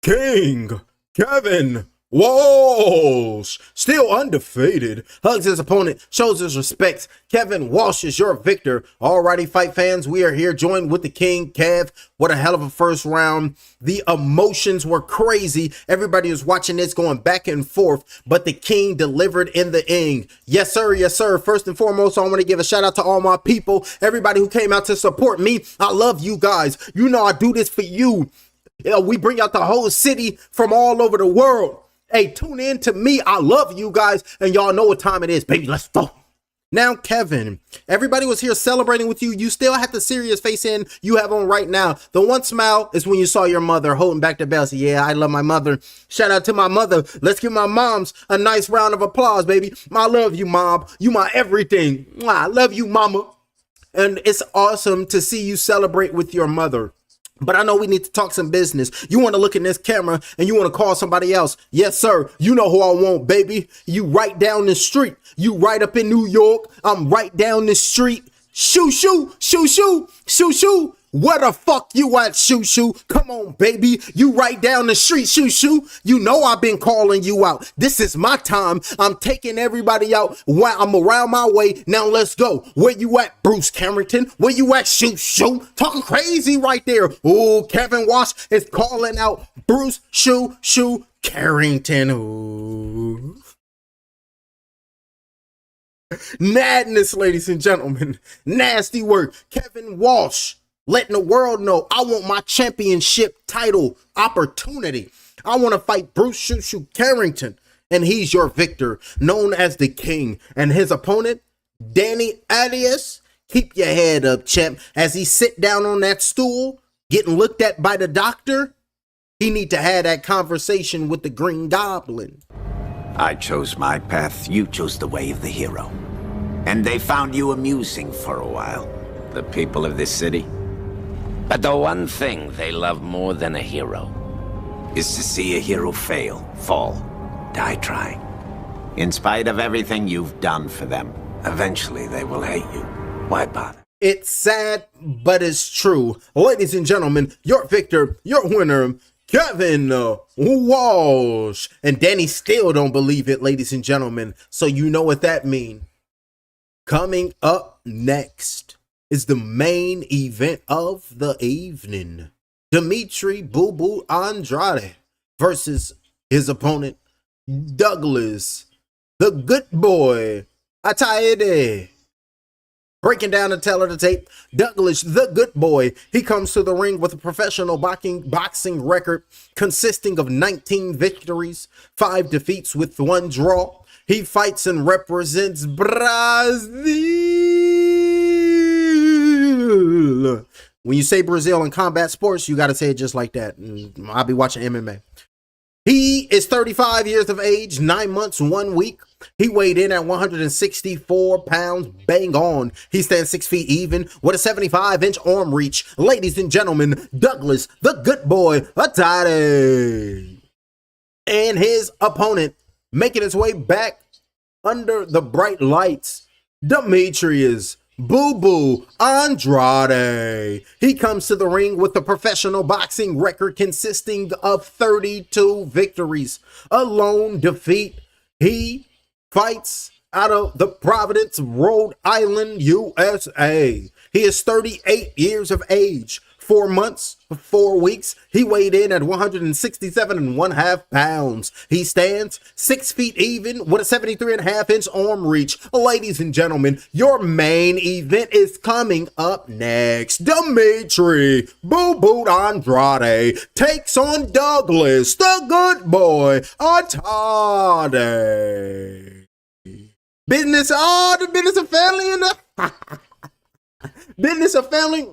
King Kevin Walsh, still undefeated, hugs his opponent, shows his respects. Kevin Walsh is your victor. Alrighty, fight fans, we are here joined with the King Kev. What a hell of a first round. The emotions were crazy. Everybody was watching this going back and forth, but the King delivered in the end. Yes, sir. Yes, sir. First and foremost, I want to give a shout out to all my people, everybody who came out to support me. I love you guys. You know I do this for you. We bring out the whole city from all over the world. Hey, tune in to me. I love you guys, and y'all know what time it is, baby. Let's go. Now, Kevin, everybody was here celebrating with you. You still have the serious face in you have on right now. The one smile is when you saw your mother holding back the bell. So, yeah, I love my mother. Shout out to my mother. Let's give my moms a nice round of applause, baby. I love you, mom. You my everything. I love you, mama. And it's awesome to see you celebrate with your mother. But I know we need to talk some business. You want to look in this camera and you want to call somebody else. Yes, sir. You know who I want, baby. You right down the street. You right up in New York. I'm right down the street. Shoo, shoo, shoo, shoo, shoo, shoo. Where the fuck you at, shoo, shoo? Come on, baby. You right down the street, shoo, shoo. You know I've been calling you out. This is my time. I'm taking everybody out. I'm around my way. Now let's go. Where you at, Bruce Carrington? Where you at, shoo, shoo? Talking crazy right there. Oh, Kevin Walsh is calling out Bruce, shoo, shoo, Carrington. Ooh. Madness, ladies and gentlemen. Nasty work. Kevin Walsh letting the world know I want my championship title opportunity. I want to fight Bruce Shoo Shoo Carrington, and he's your victor, known as the King. And his opponent, Danny Adias, keep your head up, champ. As he sit down on that stool, getting looked at by the doctor, he need to have that conversation with the Green Goblin.
I chose my path, you chose the way of the hero. And they found you amusing for a while, the people of this city. But the one thing they love more than a hero is to see a hero fail, fall, die trying. In spite of everything you've done for them, eventually they will hate you. Why bother?
It's sad, but it's true. Ladies and gentlemen, your victor, your winner, Kevin Walsh. And Danny still don't believe it, ladies and gentlemen. So you know what that means. Coming up next is the main event of the evening. Demetrius Boo Andrade versus his opponent, Douglas, the good boy, Ataide. Breaking down the tail of the tape, Douglas, the good boy, he comes to the ring with a professional boxing record consisting of 19 victories, 5 defeats with 1 draw. He fights and represents Brazil. When you say Brazil in combat sports, you got to say it just like that. And I'll be watching MMA. He is 35 years of age, 9 months, 1 week. He weighed in at 164 pounds, bang on. He stands 6 feet even with a 75-inch arm reach. Ladies and gentlemen, Douglas, the good boy, Ataide. And his opponent, making his way back under the bright lights, Demetrius Boo Andrade. He comes to the ring with a professional boxing record consisting of 32 victories, a lone defeat. He fights out of the Providence, Rhode Island, USA. He is 38 years of age, 4 months, 4 weeks. He weighed in at 167.5 pounds. He stands 6 feet even with a 73.5-inch arm reach. Ladies and gentlemen, your main event is coming up next. Demetrius Boo Andrade takes on Douglas, the good boy, Ataide. Business, the business of family and the business of family.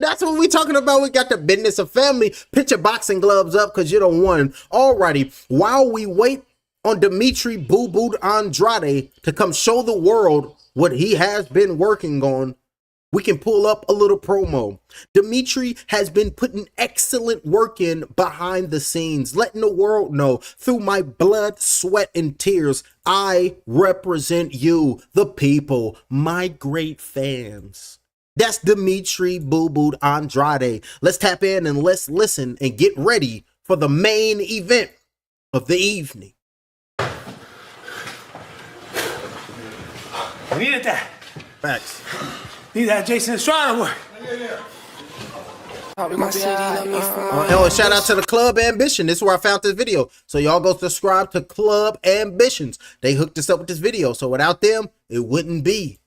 That's what we talking about. We got the business of family. Put your boxing gloves up because you don't won. Alrighty, while we wait on Demetrius Boo Andrade to come show the world what he has been working on, we can pull up a little promo. Demetrius has been putting excellent work in behind the scenes, letting the world know through my blood, sweat, and tears, I represent you, the people, my great fans. That's Demetrius Boo Andrade. Let's tap in and let's listen and get ready for the main event of the evening.
We needed that.
Facts.
Need that Jason Estrada work.
Oh, shout out to the Club Ambition. This is where I found this video. So y'all go subscribe to Club Ambitions. They hooked us up with this video. So without them, it wouldn't be.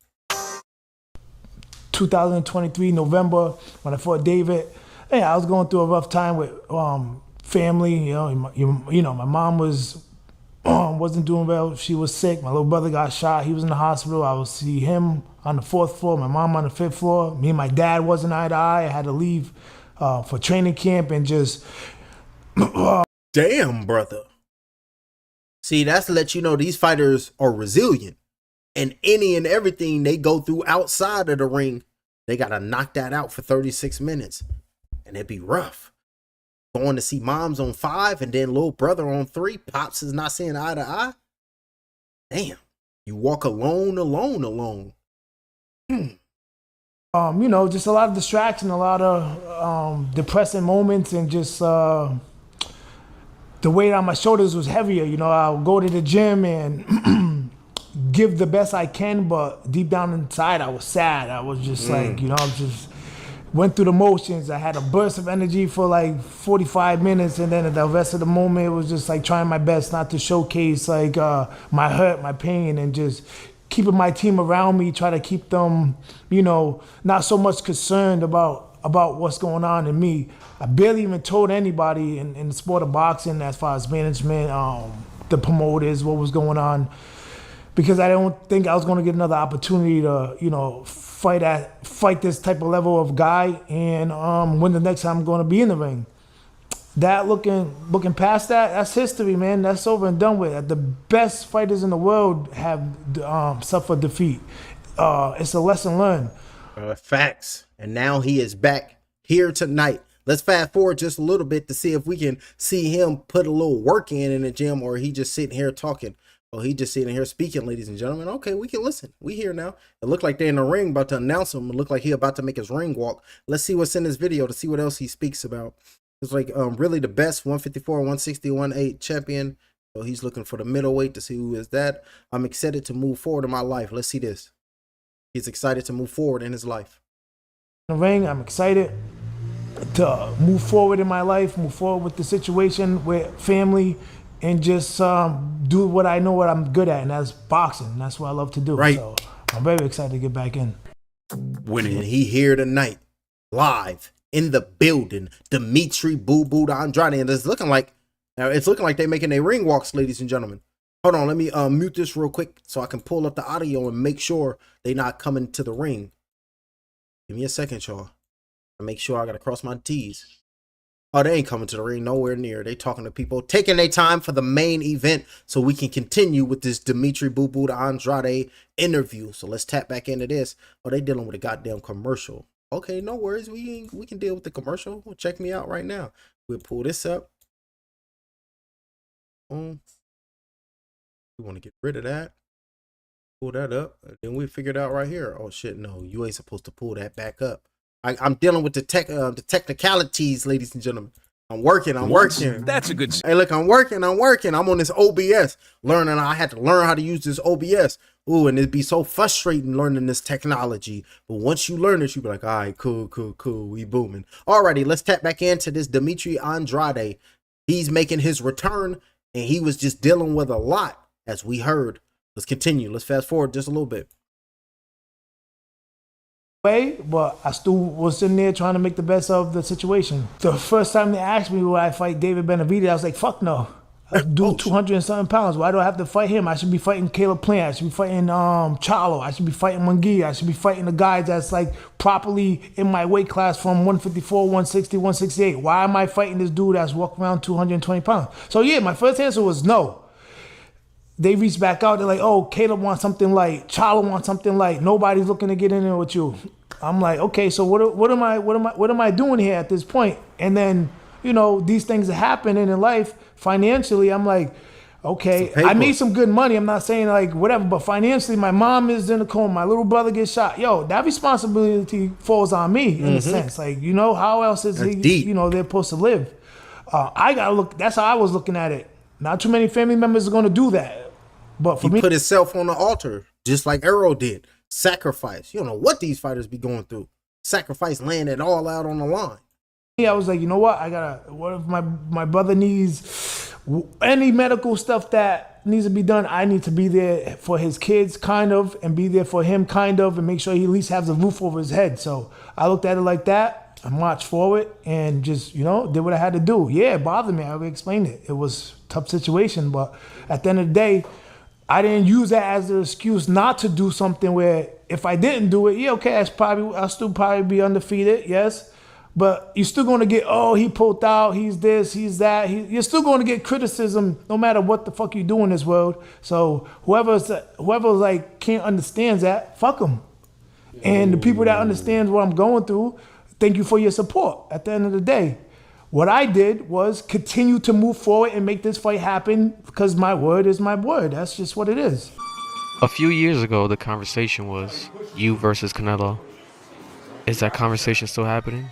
2023 November when I fought David. Yeah, I was going through a rough time with family. You know, my mom wasn't doing well. She was sick. My little brother got shot. He was in the hospital. I would see him on the 4th floor, my mom on the 5th floor. Me and my dad wasn't eye to eye. I had to leave for training camp and just.
Damn, brother. See, that's to let you know these fighters are resilient. And any and everything they go through outside of the ring, they got to knock that out for 36 minutes. And it'd be rough. Going to see moms on 5 and then little brother on 3. Pops is not seeing eye to eye. Damn. You walk alone.
You know, just a lot of distraction, a lot of depressing moments, and just the weight on my shoulders was heavier. You know, I'll go to the gym and give the best I can, but deep down inside I was sad. I was just like, you know, I just went through the motions. I had a burst of energy for like 45 minutes, and then the rest of the moment it was just like trying my best not to showcase like my hurt, my pain, and just keeping my team around me, try to keep them, you know, not so much concerned about what's going on in me. I barely even told anybody in the sport of boxing, as far as management, the promoters, what was going on, because I don't think I was going to get another opportunity to, you know, fight this type of level of guy and when the next time I'm going to be in the ring. That looking past that, that's history, man. That's over and done with. The best fighters in the world have suffered defeat. It's a lesson learned.
Facts. And now he is back here tonight. Let's fast forward just a little bit to see if we can see him put a little work in the gym, or he just sitting here talking. Oh, he just sitting here speaking, ladies and gentlemen. Okay, we can listen. We here now. It looked like they're in the ring about to announce him. It looked like he about to make his ring walk. Let's see what's in this video to see what else he speaks about. It's like really the best 154, 160, 108 champion. So he's looking for the middleweight to see who is that. I'm excited to move forward in my life. Let's see this. He's excited to move forward in his life.
The ring, I'm excited to move forward in my life, move forward with the situation, with family, and just do what I know what I'm good at, and that's boxing. That's what I love to do.
Right.
So I'm very excited to get back in.
Winning. And he here tonight, live in the building, Demetrius Boo Andrade, and it's looking like they're making their ring walks, ladies and gentlemen. Hold on, let me mute this real quick so I can pull up the audio and make sure they're not coming to the ring. Give me a second, y'all. I make sure I gotta cross my T's. Oh, they ain't coming to the ring, nowhere near. They talking to people, taking their time for the main event so we can continue with this Demetrius Boo Andrade interview. So let's tap back into this. Oh, they dealing with a goddamn commercial. Okay, no worries. We can deal with the commercial. Well, check me out right now. We'll pull this up. We want to get rid of that. Pull that up. And then we figured out right here. Oh shit, no, you ain't supposed to pull that back up. I'm dealing with the technicalities, ladies and gentlemen. I'm working.
That's a good.
Hey, look, I'm working. I'm on this OBS. I had to learn how to use this OBS. Ooh, and it'd be so frustrating learning this technology. But once you learn it, you be like, all right, cool. We booming. Alrighty, let's tap back into this Demetrius Andrade. He's making his return, and he was just dealing with a lot, as we heard. Let's continue. Let's fast forward just a little bit.
But I still was in there trying to make the best of the situation. The first time they asked me would I fight David Benavidez, I was like, fuck no. I do 200 and something pounds. Why do I have to fight him? I should be fighting Caleb Plant. I should be fighting Charlo. I should be fighting Munguia. I should be fighting the guys that's like properly in my weight class from 154, 160, 168. Why am I fighting this dude that's walking around 220 pounds? So yeah, my first answer was no. They reached back out. They're like, oh, Caleb wants something light. Charlo wants something light. Nobody's looking to get in there with you. I'm like, okay, so what am I doing here at this point? And then, you know, these things are happening in life. Financially, I'm like, okay, I made some good money. I'm not saying like whatever, but financially, my mom is in the coma. My little brother gets shot. Yo, that responsibility falls on me in a sense. Like, you know, how else is he? Deep. You know, they're supposed to live. I gotta look. That's how I was looking at it. Not too many family members are gonna do that. But for me,
he put himself on the altar, just like Arrow did. Sacrifice. You don't know what these fighters be going through. Sacrifice, laying it all out on the line.
Yeah, I was like, you know what? What if my brother needs any medical stuff that needs to be done? I need to be there for his kids, kind of, and be there for him, kind of, and make sure he at least has a roof over his head. So I looked at it like that. I marched forward and just, you know, did what I had to do. Yeah, it bothered me. I already explained it. It was a tough situation, but at the end of the day, I didn't use that as an excuse not to do something where if I didn't do it, yeah, okay, I'll still probably be undefeated, yes. But you're still going to get, oh, he pulled out, he's this, he's that. You're still going to get criticism no matter what the fuck you do in this world. So whoever's like can't understand that, fuck them. And the people that understand what I'm going through, thank you for your support at the end of the day. What I did was continue to move forward and make this fight happen because my word is my word. That's just what it is.
A few years ago, the conversation was you versus Canelo. Is that conversation still happening?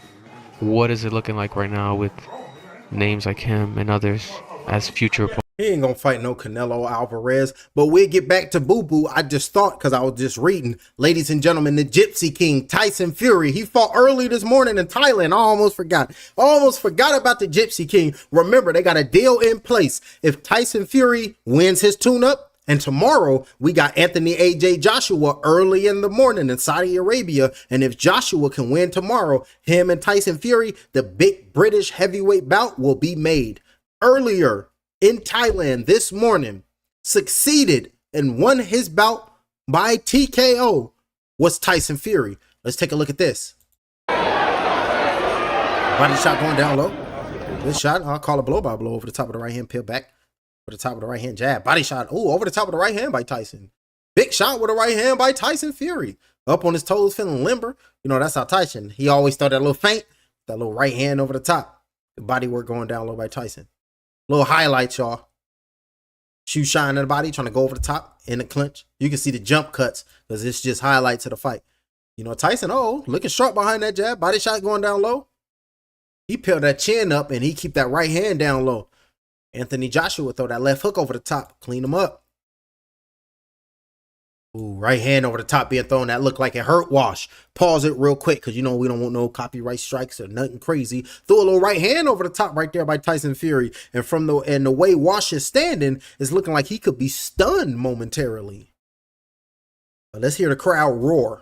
What is it looking like right now with names like him and others as future opponents?
He ain't gonna fight no Canelo Alvarez, but we'll get back to Boo Boo. I just thought, because I was just reading, ladies and gentlemen, the Gypsy King, Tyson Fury. He fought early this morning in Thailand. I almost forgot about the Gypsy King. Remember, they got a deal in place. If Tyson Fury wins his tune-up, and tomorrow we got Anthony AJ Joshua early in the morning in Saudi Arabia. And if Joshua can win tomorrow, him and Tyson Fury, the big British heavyweight bout will be made. Earlier in Thailand this morning, succeeded and won his bout by TKO was Tyson Fury. Let's take a look at this. Body shot going down low. Good shot. I'll call a blow by blow over the top of the right hand, peel back. Over the top of the right hand jab. Body shot. Oh, over the top of the right hand by Tyson. Big shot with a right hand by Tyson Fury. Up on his toes, feeling limber. You know, that's how Tyson, he always throw that little feint. That little right hand over the top. The body work going down low by Tyson. Little highlights, y'all. Shoe shine in the body, trying to go over the top in the clinch. You can see the jump cuts because it's just highlights of the fight. You know, Tyson, oh, looking sharp behind that jab. Body shot going down low. He peeled that chin up and he keep that right hand down low. Anthony Joshua throw that left hook over the top, clean him up. Ooh, right hand over the top being thrown. That looked like it hurt Wash. Pause it real quick because you know we don't want no copyright strikes or nothing crazy. Threw a little right hand over the top right there by Tyson Fury. And from the way Wash is standing, it's looking like he could be stunned momentarily. But let's hear the crowd roar.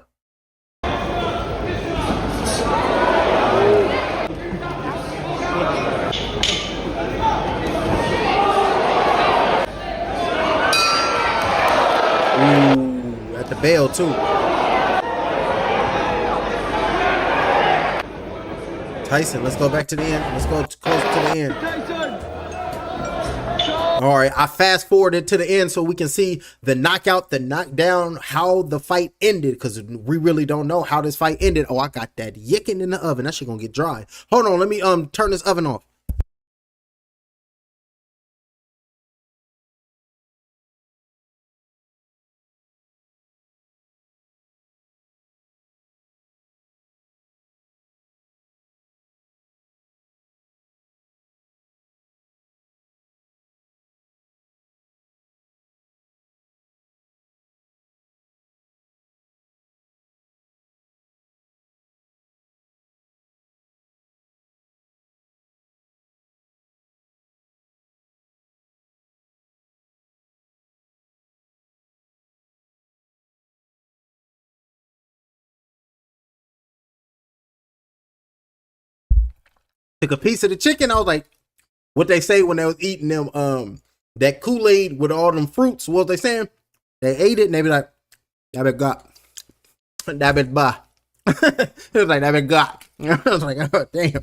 Ooh, at the bell too. Tyson, let's go back to the end. Let's go close to the end. All right, I fast forwarded to the end so we can see the knockout, the knockdown, how the fight ended, because we really don't know how this fight ended. Oh, I got that yicking in the oven. That shit gonna get dry. Hold on, let me turn this oven off. Took a piece of the chicken. I was like, what they say when they was eating them, that Kool-Aid with all them fruits, what was they saying? They ate it and they be like, that been got. That been bah. It was like, that been got. I was like, oh, damn.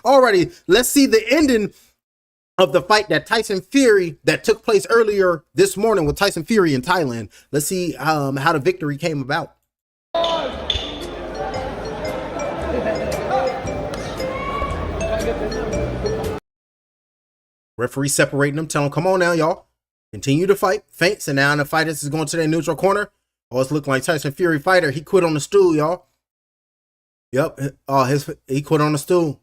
Alrighty, let's see the ending of the fight that Tyson Fury, that took place earlier this morning with Tyson Fury in Thailand. Let's see how the victory came about. Referee separating them, telling them, come on now, y'all. Continue to fight. Feints, and now the fighters is going to their neutral corner. Oh, it's looking like Tyson Fury fighter. He quit on the stool, y'all. Yep. He quit on the stool.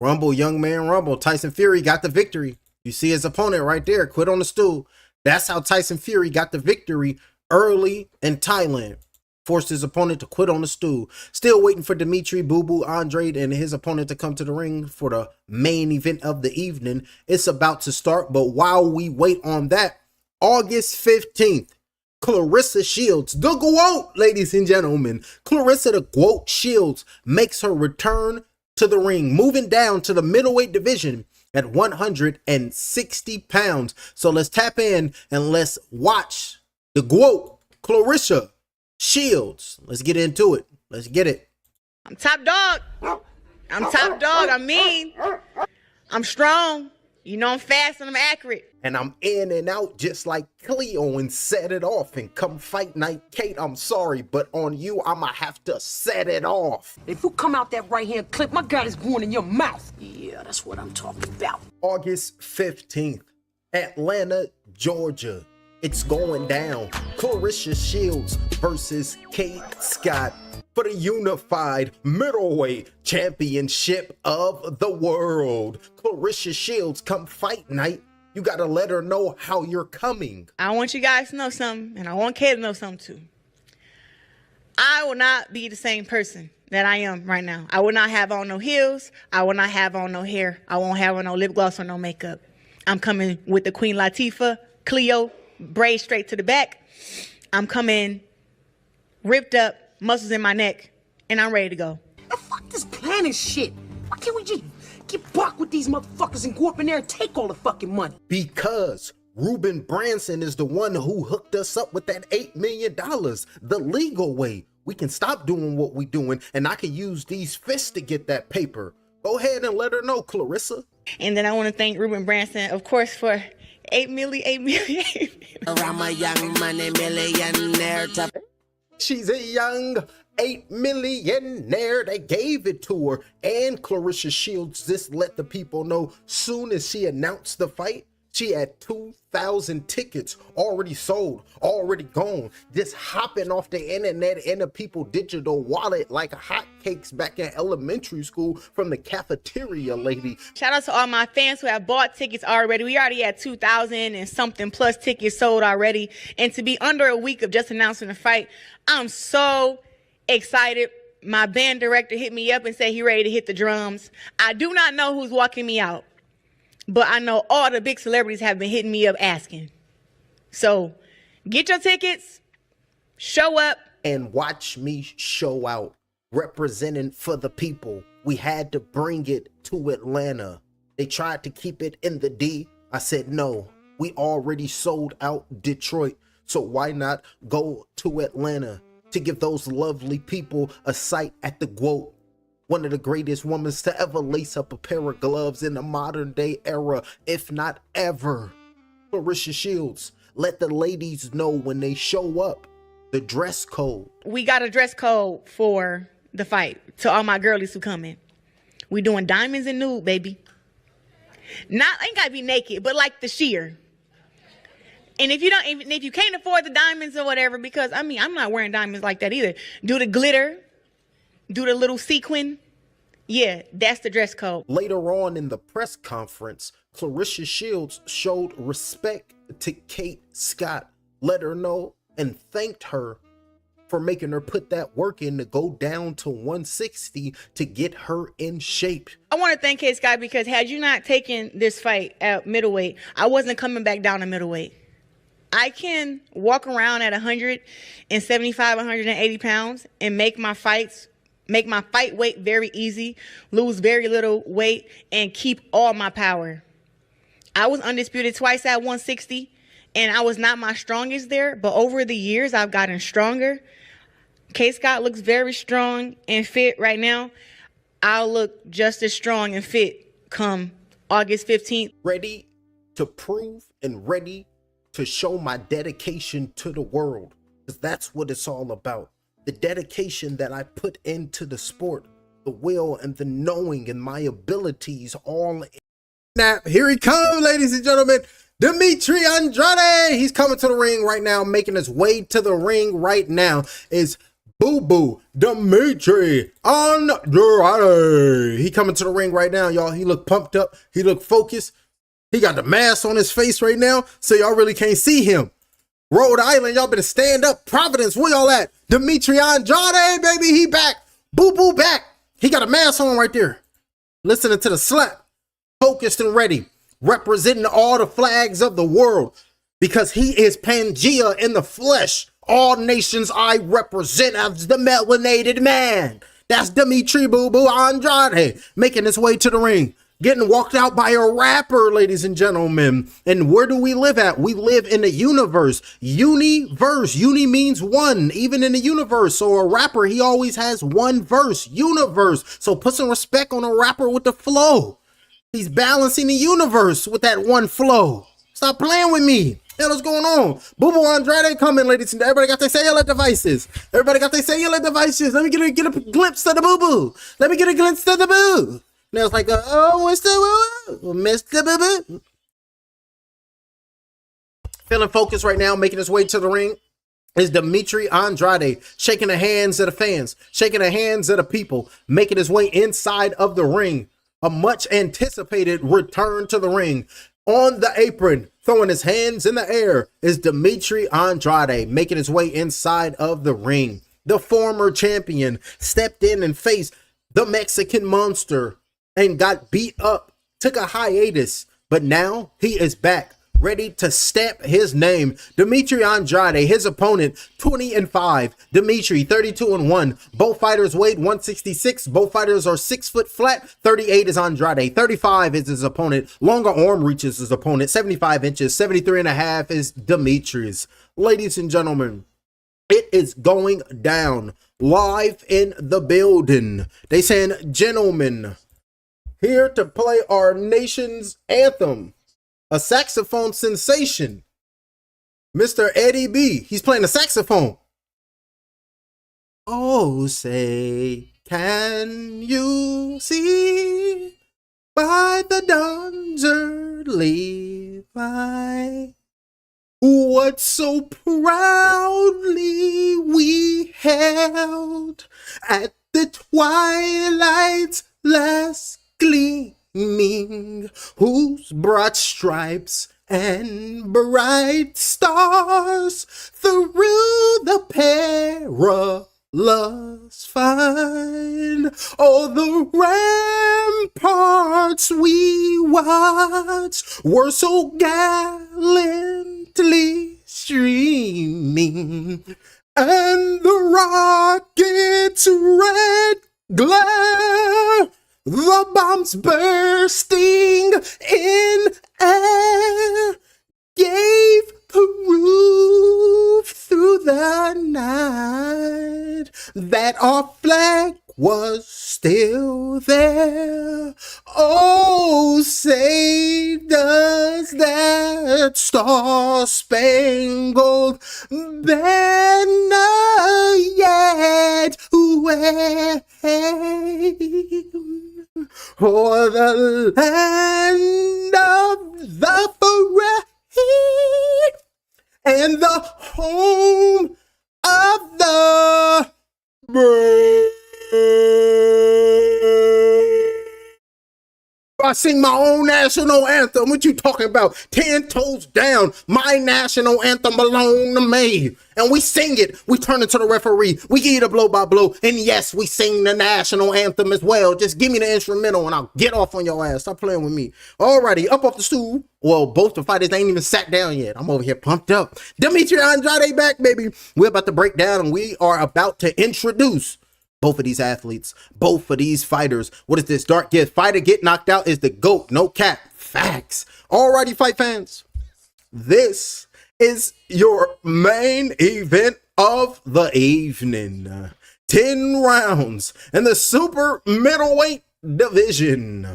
Rumble, young man, rumble. Tyson Fury got the victory. You see his opponent right there, quit on the stool. That's how Tyson Fury got the victory early in Thailand. Forced his opponent to quit on the stool. Still waiting for Demetrius Boo Andrade and his opponent to come to the ring for the main event of the evening. It's about to start, but while we wait on that, August 15th, Claressa Shields, the GOAT, ladies and gentlemen. Claressa the GOAT Shields makes her return to the ring, moving down to the middleweight division at 160 pounds. So let's tap in and let's watch the GOAT, Claressa Shields. Let's get into it. Let's get it.
I'm top dog. I'm top dog. I'm mean. I'm strong. You know I'm fast and I'm accurate.
And I'm in and out just like Cleo and set it off. And come fight night, Kate, I'm sorry, but on you, I'ma have to set it off.
If you come out that right hand clip, my God is going in your mouth. Yeah, that's what I'm talking about.
August 15th, Atlanta, Georgia. It's going down. Claressa Shields versus Kate Scott for the unified middleweight championship of the world. Claressa Shields, come fight night. You gotta let her know how you're coming.
I want you guys to know something, and I want Kate to know something too. I will not be the same person that I am right now. I will not have on no heels. I will not have on no hair. I won't have on no lip gloss or no makeup. I'm coming with the Queen Latifah, Cleo, braid straight to the back. I'm coming ripped up, muscles in my neck, and I'm ready to go.
And fuck this planning shit. Why can't we just get buck with these motherfuckers and go up in there and take all the fucking money?
Because Ruben Branson is the one who hooked us up with that $8 million, the legal way. We can stop doing what we're doing, and I can use these fists to get that paper. Go ahead and let her know, Claressa.
And then I want to thank Ruben Branson, of course, for $8 million.
I'm a young money millionaire.
She's a young 8 millionaire. They gave it to her. And Claressa Shields just let the people know soon as she announced the fight, She had 2,000 tickets already sold, already gone, just hopping off the internet in a people's digital wallet like hotcakes back in elementary school from the cafeteria lady.
Shout out to all my fans who have bought tickets already. We already had 2,000 and something plus tickets sold already. And to be under a week of just announcing the fight, I'm so excited. My band director hit me up and said he ready to hit the drums. I do not know who's walking me out, but I know all the big celebrities have been hitting me up asking. So get your tickets, show up,
and watch me show out, representing for the people. We had to bring it to Atlanta. They tried to keep it in the D. I said, no, we already sold out Detroit. So why not go to Atlanta to give those lovely people a sight at the GWOAT? One of the greatest women to ever lace up a pair of gloves in the modern day era, if not ever. Clarissa Shields, let the ladies know when they show up, the dress code.
We got a dress code for the fight to all my girlies who come in. We doing diamonds and nude, baby. Not, ain't gotta be naked, but like the sheer. And if you can't afford the diamonds or whatever, because I mean, I'm not wearing diamonds like that either. Do the glitter, do the little sequin. Yeah, that's the dress code.
Later on in the press conference, Clarissa Shields showed respect to Kate Scott, let her know and thanked her for making her put that work in to go down to 160 to get her in shape.
I want to thank Kate Scott because had you not taken this fight at middleweight, I wasn't coming back down to middleweight. I can walk around at 175, 180 pounds and make my fight weight very easy, lose very little weight, and keep all my power. I was undisputed twice at 160, and I was not my strongest there, but over the years, I've gotten stronger. Kate Scott looks very strong and fit right now. I'll look just as strong and fit come August 15th.
Ready to prove and ready to show my dedication to the world, because that's what it's all about. The dedication that I put into the sport, the will and the knowing and my abilities all. Now, here he comes, ladies and gentlemen, Demetrius Andrade. He's coming to the ring right now, making his way to the ring right now is Boo Demetrius Andrade. He coming to the ring right now, y'all. He look pumped up. He look focused. He got the mask on his face right now, so y'all really can't see him. Rhode Island, y'all better stand up. Providence, where y'all at? Demetrius Andrade, baby, he back. Boo back. He got a mask on right there. Listening to the slap. Focused and ready. Representing all the flags of the world. Because he is Pangea in the flesh. All nations I represent as the melanated man. That's Demetrius Boo Andrade making his way to the ring. Getting walked out by a rapper, ladies and gentlemen. And where do we live at? We live in the universe. Universe. Uni means one, even in the universe. So a rapper, he always has one verse. Universe. So put some respect on a rapper with the flow. He's balancing the universe with that one flow. Stop playing with me. Hell, what's going on? Boo Andrade coming, ladies and gentlemen. Everybody got their cellular devices. Everybody got their cellular devices. Let me get a glimpse of the boo-boo. Let me get a glimpse of the boo. Now it's like, oh, Mr. Boo-Boo. Feeling focused right now, making his way to the ring is Demetrius Andrade, shaking the hands of the fans, shaking the hands of the people, making his way inside of the ring. A much anticipated return to the ring. On the apron, throwing his hands in the air, is Demetrius Andrade, making his way inside of the ring. The former champion stepped in and faced the Mexican Monster and got beat up, took a hiatus, but now he is back, ready to stamp his name. Demetrius Andrade, his opponent, 20-5. Demetrius, 32-1. Both fighters weighed 166. Both fighters are 6 foot flat. 38 is Andrade. 35 is his opponent. Longer arm reach is his opponent. 75 inches. 73.5 is Demetrius. Ladies and gentlemen, it is going down live in the building. They saying, gentlemen, here to play our nation's anthem, a saxophone sensation, Mr. Eddie B. He's playing the saxophone. Oh, say, can you see by the dawn's early fight. What so proudly we held at the twilight's last gleaming, whose broad stripes and bright stars through the perilous fight. Oh, the ramparts we watched were so gallantly streaming, and the rocket's red glare, the bombs bursting in air, gave proof through the night that our flag was still there. Oh, say does that star-spangled banner yet wave o'er the land of the free and the home of the brave. I sing my own national anthem. What you talking about? 10 toes down. My national anthem belong to me. And we sing it. We turn it to the referee. We give you the blow by blow. And yes, we sing the national anthem as well. Just give me the instrumental and I'll get off on your ass. Stop playing with me. Alrighty, up off the stool. Well, both the fighters ain't even sat down yet. I'm over here pumped up. Demetrius Andrade back, baby. We're about to break down and we are about to introduce both of these athletes, both of these fighters. What is this? Dark gift. Fighter get knocked out is the GOAT. No cap. Facts. Alrighty, fight fans. This is your main event of the evening. 10 rounds in the super middleweight division.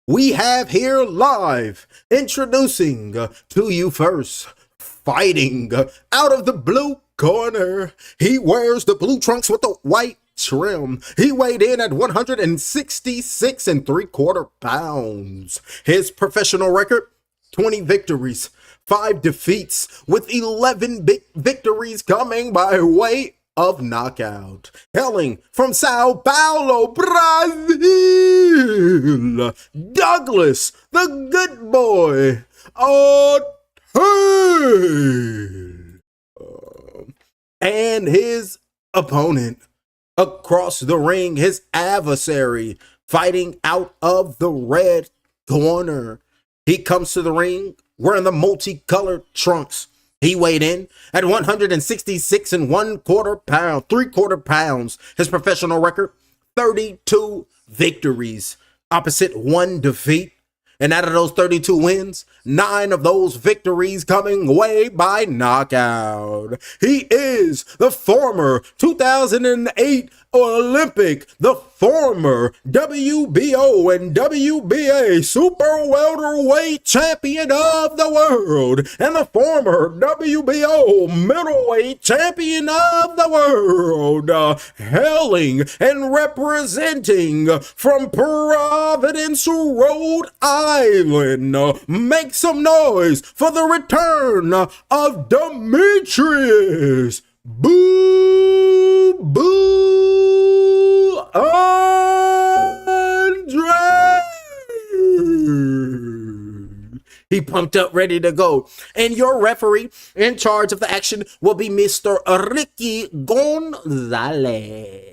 We have here live, introducing to you first, fighting out of the blue corner. He wears the blue trunks with the white trim. He weighed in at 166 3/4 pounds. His professional record, 20 victories, 5 defeats, with 11 big victories coming by way of knockout. Hailing from Sao Paulo, Brazil, Douglas, the good boy, Ataide. And his opponent across the ring, his adversary, fighting out of the red corner. He comes to the ring wearing the multicolored trunks. He weighed in at 166 1/4 pounds, 3/4 pounds. His professional record, 32 victories, opposite 1 defeat. And out of those 32 wins, 9 of those victories coming away by knockout. He is the former 2008 Olympic, the former WBO and WBA super welterweight champion of the world, and the former WBO middleweight champion of the world, hailing and representing from Providence, Rhode Island. Make some noise for the return of Demetrius Boo Andrade. He pumped up, ready to go. And your referee in charge of the action will be Mr. Ricky Gonzalez.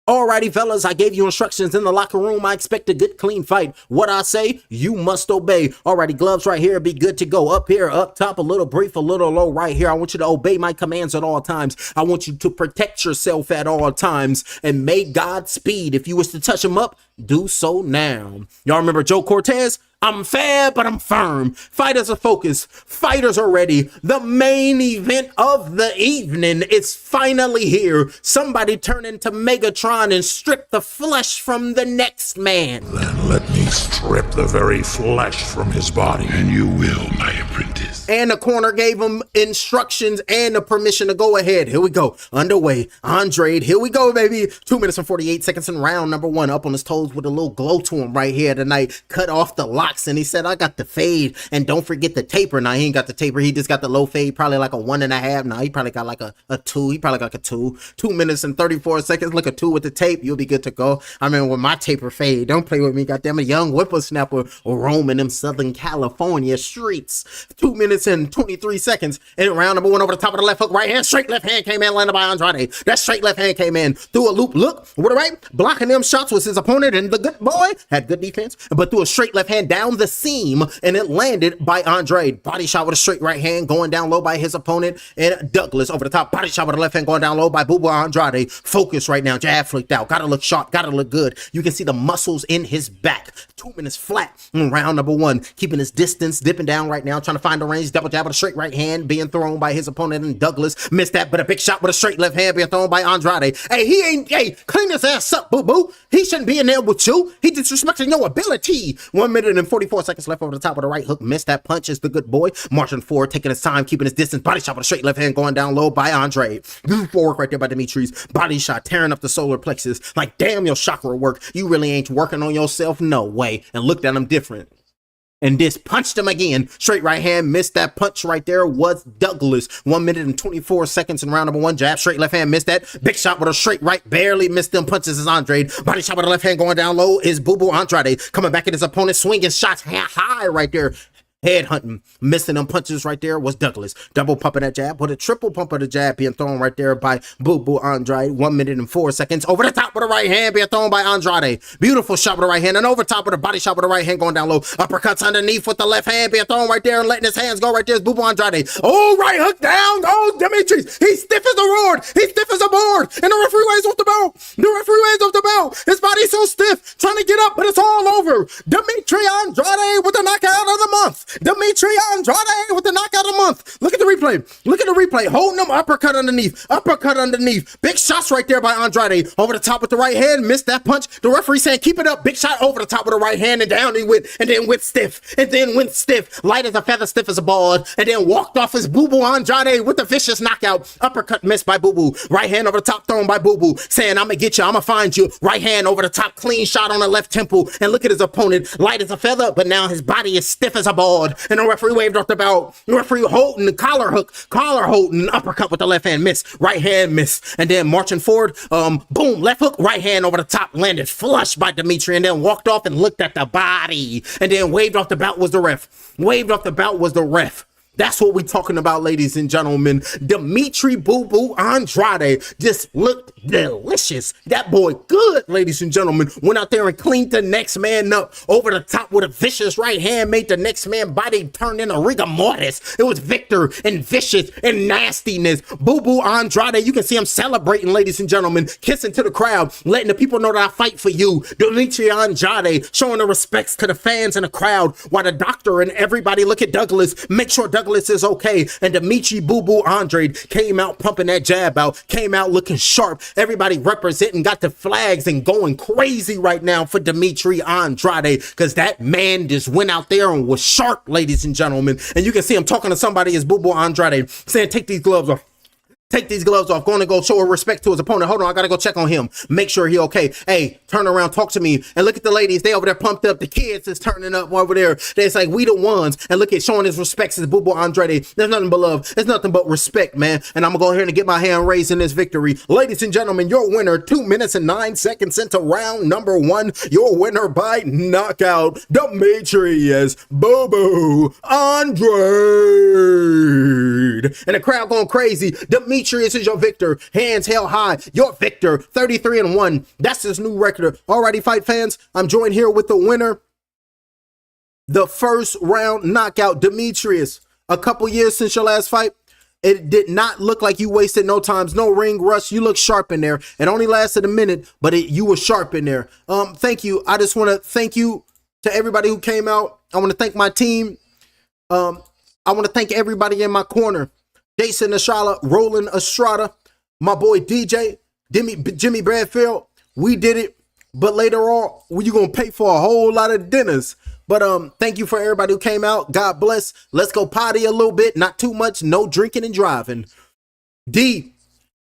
Alrighty, fellas, I gave you instructions in the locker room. I expect a good, clean fight. What I say, you must obey. Alrighty, gloves right here, be good to go. Up here, up top, a little brief, a little low right here. I want you to obey my commands at all times. I want you to protect yourself at all times. And may Godspeed. If you was to touch him up, do so now. Y'all remember Joe Cortez? I'm fair, but I'm firm. Fighters are focused. Fighters are ready. The main event of the evening is finally here. Somebody turn into Megatron and strip the flesh from the next man.
Then let me strip the very flesh from his body. And you will, my apprentice.
and the corner gave him instructions and the permission to go ahead. Here we go. Underway. Andrade. Here we go, baby. 2 minutes and 48 seconds in round number 1. Up on his toes with a little glow to him right here tonight. Cut off the locks and he said, I got the fade and don't forget the taper. Now he ain't got the taper. He just got the low fade. Probably like a 1.5. Now he probably got like a 2. He probably got like a 2. 2 minutes and 34 seconds. Look, a 2 with the tape. You'll be good to go. I mean, with my taper fade. Don't play with me. Goddamn, a young whippersnapper roaming them Southern California streets. 2 minutes and 23 seconds. And round number 1 over the top of the left hook. Right hand. Straight left hand came in. Landed by Andrade. That straight left hand came in. Through a loop. Look. With the right. Blocking them shots was his opponent. And the good boy had good defense. But threw a straight left hand down the seam. And it landed by Andrade. Body shot with a straight right hand. Going down low by his opponent. And Douglas over the top. Body shot with the left hand. Going down low by Boo Andrade. Focus right now. Jab flicked out. Gotta look sharp. Gotta look good. You can see the muscles in his back. 2 minutes flat in round number 1. Keeping his distance. Dipping down right now. Trying to find the range. Double jab with a straight right hand. Being thrown by his opponent. And Douglas missed that. But a big shot with a straight left hand. Being thrown by Andrade. Hey, he ain't. Hey, clean his ass up, boo-boo. He shouldn't be in there with you. He disrespecting your ability. 1 minute and 44 seconds left over the top of the right hook. Missed that punch is the good boy. Marching forward. Taking his time. Keeping his distance. Body shot with a straight left hand. Going down low by Andrade. Beautiful work right there by Demetrius. Body shot. Tearing up the solar plexus. Like, damn, your chakra work. You really ain't working on yourself? No way. And looked at him different. And this punched him again. Straight right hand. Missed that punch right there. Was Douglas. 1 minute and 24 seconds in round number 1. Jab. Straight left hand. Missed that. Big shot with a straight right. Barely missed them punches is Andrade. Body shot with the left hand going down low is Boo Andrade. Coming back at his opponent. Swinging shots high right there. Head hunting, missing them punches right there was Douglas. Double pumping that jab, with a triple pump of the jab being thrown right there by Boo Andrade. 1 minute and 4 seconds. Over the top with the right hand being thrown by Andrade. Beautiful shot with the right hand, and over top with the body shot with the right hand going down low. Uppercuts underneath with the left hand being thrown right there and letting his hands go right there is Boo Andrade. Oh, right hook down goes Demetrius. He's stiff as a board. He's stiff as a board. And the referee waves off the belt. The referee waves off the belt. His body's so stiff, trying to get up, but it's all over. Demetrius Andrade with the knockout of the month. Demetrius Andrade with the knockout of the month. Look at the replay. Look at the replay. Holding him, uppercut underneath. Uppercut underneath. Big shots right there by Andrade. Over the top with the right hand. Missed that punch. The referee saying, keep it up. Big shot over the top with the right hand and down he went. And then went stiff. And then went stiff. Light as a feather, stiff as a ball. And then walked off his Boo Andrade with the vicious knockout. Uppercut missed by Boo. Right hand over the top thrown by Boo. Saying, I'm going to get you. I'm going to find you. Right hand over the top. Clean shot on the left temple. And look at his opponent. Light as a feather, but now his body is stiff as a board. And the referee waved off the belt. The referee holding the collar holding, uppercut with the left hand, miss, right hand, miss, and then marching forward, boom, left hook, right hand over the top, landed flush by Demetrius, and then walked off and looked at the body, and then waved off the belt was the ref. Waved off the belt was the ref. That's what we're talking about, ladies and gentlemen. Demetrius Boo Andrade just looked delicious. That boy good, ladies and gentlemen. Went out there and cleaned the next man up over the top with a vicious right hand. Made the next man body turn into rigor mortis. It was Victor and vicious and nastiness. Boo Andrade, you can see him celebrating, ladies and gentlemen. Kissing to the crowd. Letting the people know that I fight for you. Demetrius Andrade showing the respects to the fans and the crowd. While the doctor and everybody look at Douglas. Make sure Douglas is okay. And Demetrius Boo Andrade came out pumping that jab out, came out looking sharp. Everybody representing, got the flags and going crazy right now for Demetrius Andrade, because that man just went out there and was sharp, ladies and gentlemen. And you can see him talking to somebody as Boo Andrade, saying, take these gloves off. Take these gloves off. Going to go show respect to his opponent. Hold on, I gotta go check on him. Make sure he okay. Hey, turn around, talk to me. And look at the ladies. They over there pumped up. The kids is turning up over there. It's like, we the ones. And look at showing his respects to Boo Andrade. There's nothing but love. There's nothing but respect, man. And I'm gonna go ahead and get my hand raised in this victory. Ladies and gentlemen, your winner, 2 minutes and 9 seconds into round number 1. Your winner by knockout, Demetrius Boo Andrade. And the crowd going crazy. Demetrius is your victor. Hands held high. Your victor. 33-1. That's his new record. Alrighty, fight fans. I'm joined here with the winner. The first round knockout, Demetrius. A couple years since your last fight. It did not look like you wasted no times, no ring rush. You look sharp in there. It only lasted a minute, but you were sharp in there. Thank you. I just want to thank you to everybody who came out. I want to thank my team. I want to thank everybody in my corner. Jason Ashala, Roland Estrada, my boy DJ, Jimmy Bradfield. We did it. but later on, you're going to pay for a whole lot of dinners. But thank you for everybody who came out. God bless. Let's go potty a little bit. Not too much. No drinking and driving. D,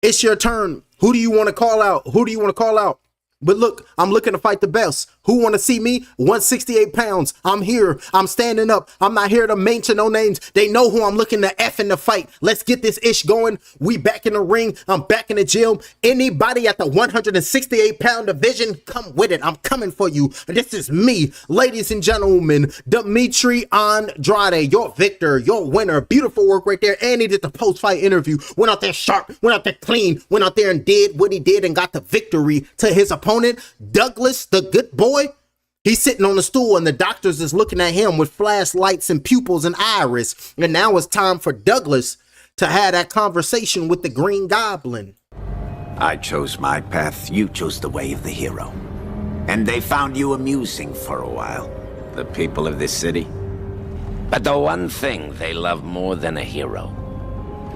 it's your turn. Who do you want to call out? Who do you want to call out? But look, I'm looking to fight the best. Who want to see me? 168 pounds. I'm here. I'm standing up. I'm not here to mention no names. They know who I'm looking to F in the fight. Let's get this ish going. We back in the ring. I'm back in the gym. Anybody at the 168 pound division, come with it. I'm coming for you. This is me, ladies and gentlemen, Demetrius Andrade, your victor, your winner. Beautiful work right there. And he did the post-fight interview. Went out there sharp, went out there clean, went out there and did what he did and got the victory to his opponent. Douglas, the good boy, he's sitting on the stool and the doctors is looking at him with flashlights and pupils and iris. And now it's time for Douglas to have that conversation with the Green Goblin.
I chose my path, you chose the way of the hero. And they found you amusing for a while, the people of this city. But the one thing they love more than a hero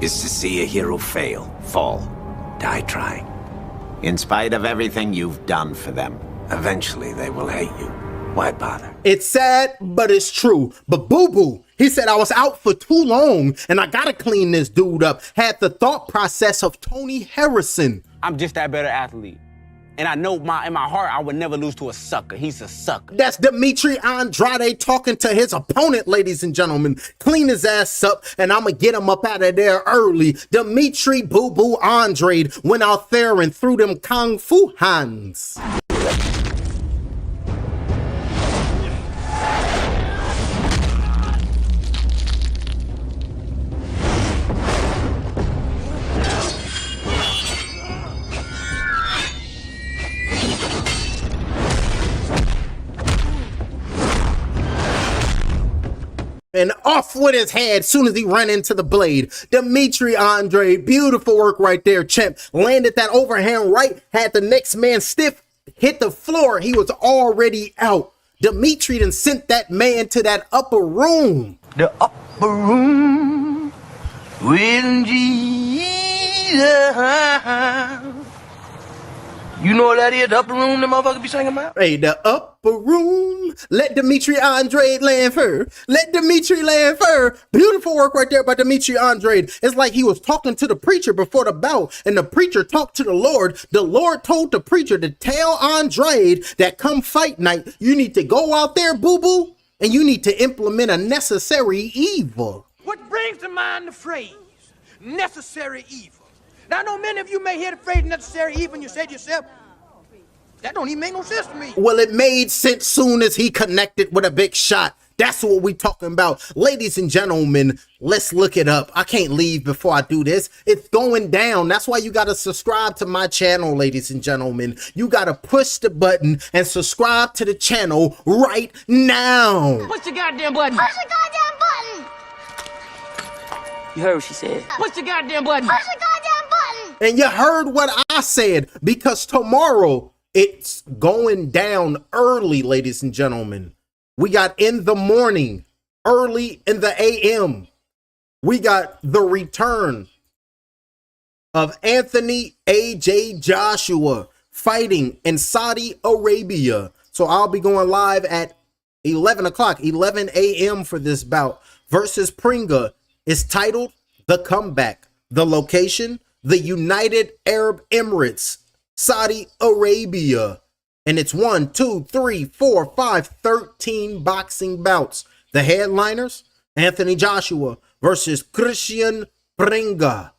is to see a hero fail, fall, die trying. In spite of everything you've done for them, eventually they will hate you. Why bother?
It's sad, but it's true. But Boo Boo, he said I was out for too long and I gotta clean this dude up. Had the thought process of Tony Harrison.
I'm just that better athlete. And I know in my heart, I would never lose to a sucker. He's a sucker.
That's Demetrius Andrade talking to his opponent, ladies and gentlemen. Clean his ass up, and I'm going to get him up out of there early. Demetrius Boo Boo Andrade went out there and threw them kung fu hands. And off with his head as soon as he ran into the blade. Demetrius Andrade, beautiful work right there, champ. Landed that overhand right, had the next man stiff, hit the floor. He was already out. Demetrius then sent that man to that upper room.
The upper room with Jesus. You know what that is? The upper room the motherfucker be singing about?
Hey, the upper room. Let Demetrius Andrade land her. Let Demetrius land her. Beautiful work right there by Demetrius Andrade. It's like he was talking to the preacher before the bout, and the preacher talked to the Lord. The Lord told the preacher to tell Andrade that come fight night, you need to go out there, boo-boo, and you need to implement a necessary evil.
What brings to mind the phrase, necessary evil? Now, I know many of you may hear the phrase necessary evil and you say to yourself, that don't even make no sense to me.
Well, it made sense soon as he connected with a big shot. That's what we talking about. Ladies and gentlemen, let's look it up. I can't leave before I do this. It's going down. That's why you got to subscribe to my channel, ladies and gentlemen. You got to push the button and subscribe to the channel right now.
Push the goddamn button.
Push the goddamn button.
You heard what she said.
Push the goddamn button.
Push the goddamn button.
And you heard what I said, because tomorrow it's going down early, ladies and gentlemen. We got in the morning, early in the AM. We got the return of Anthony AJ Joshua fighting in Saudi Arabia. So I'll be going live at 11 o'clock, 11 a.m. for this bout versus Pringa. It's titled The Comeback. The location, the United Arab Emirates, Saudi Arabia. And it's 1, 2, 3, 4, 5, 13 boxing bouts. The headliners, Anthony Joshua versus Christian Pringa.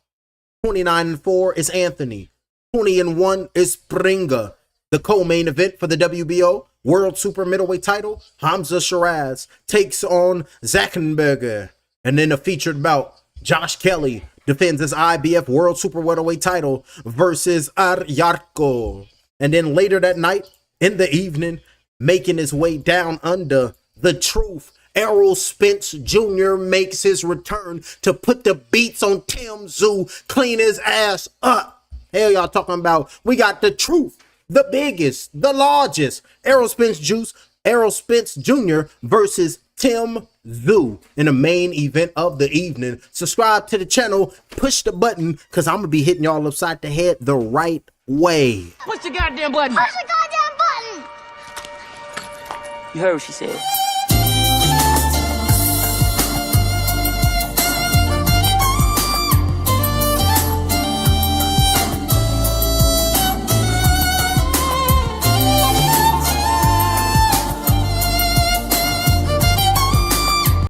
29-4 is Anthony. 20-1 is Pringa. The co-main event for the WBO World Super Middleweight title, Hamza Shiraz takes on Zackenberger. And then a featured bout, Josh Kelly defends his IBF World Super Welterweight title versus Aryarko. And then later that night, in the evening, making his way down under, The Truth, Errol Spence Jr. makes his return to put the beats on Tim Tszyu, clean his ass up. Hell y'all talking about? We got The Truth, the biggest, the largest, Errol Spence Jr. versus Tim Tszyu in the main event of the evening. Subscribe to the channel, push the button, because I'm going to be hitting y'all upside the head the right way.
Push the goddamn button.
Push the goddamn button.
You heard what she said.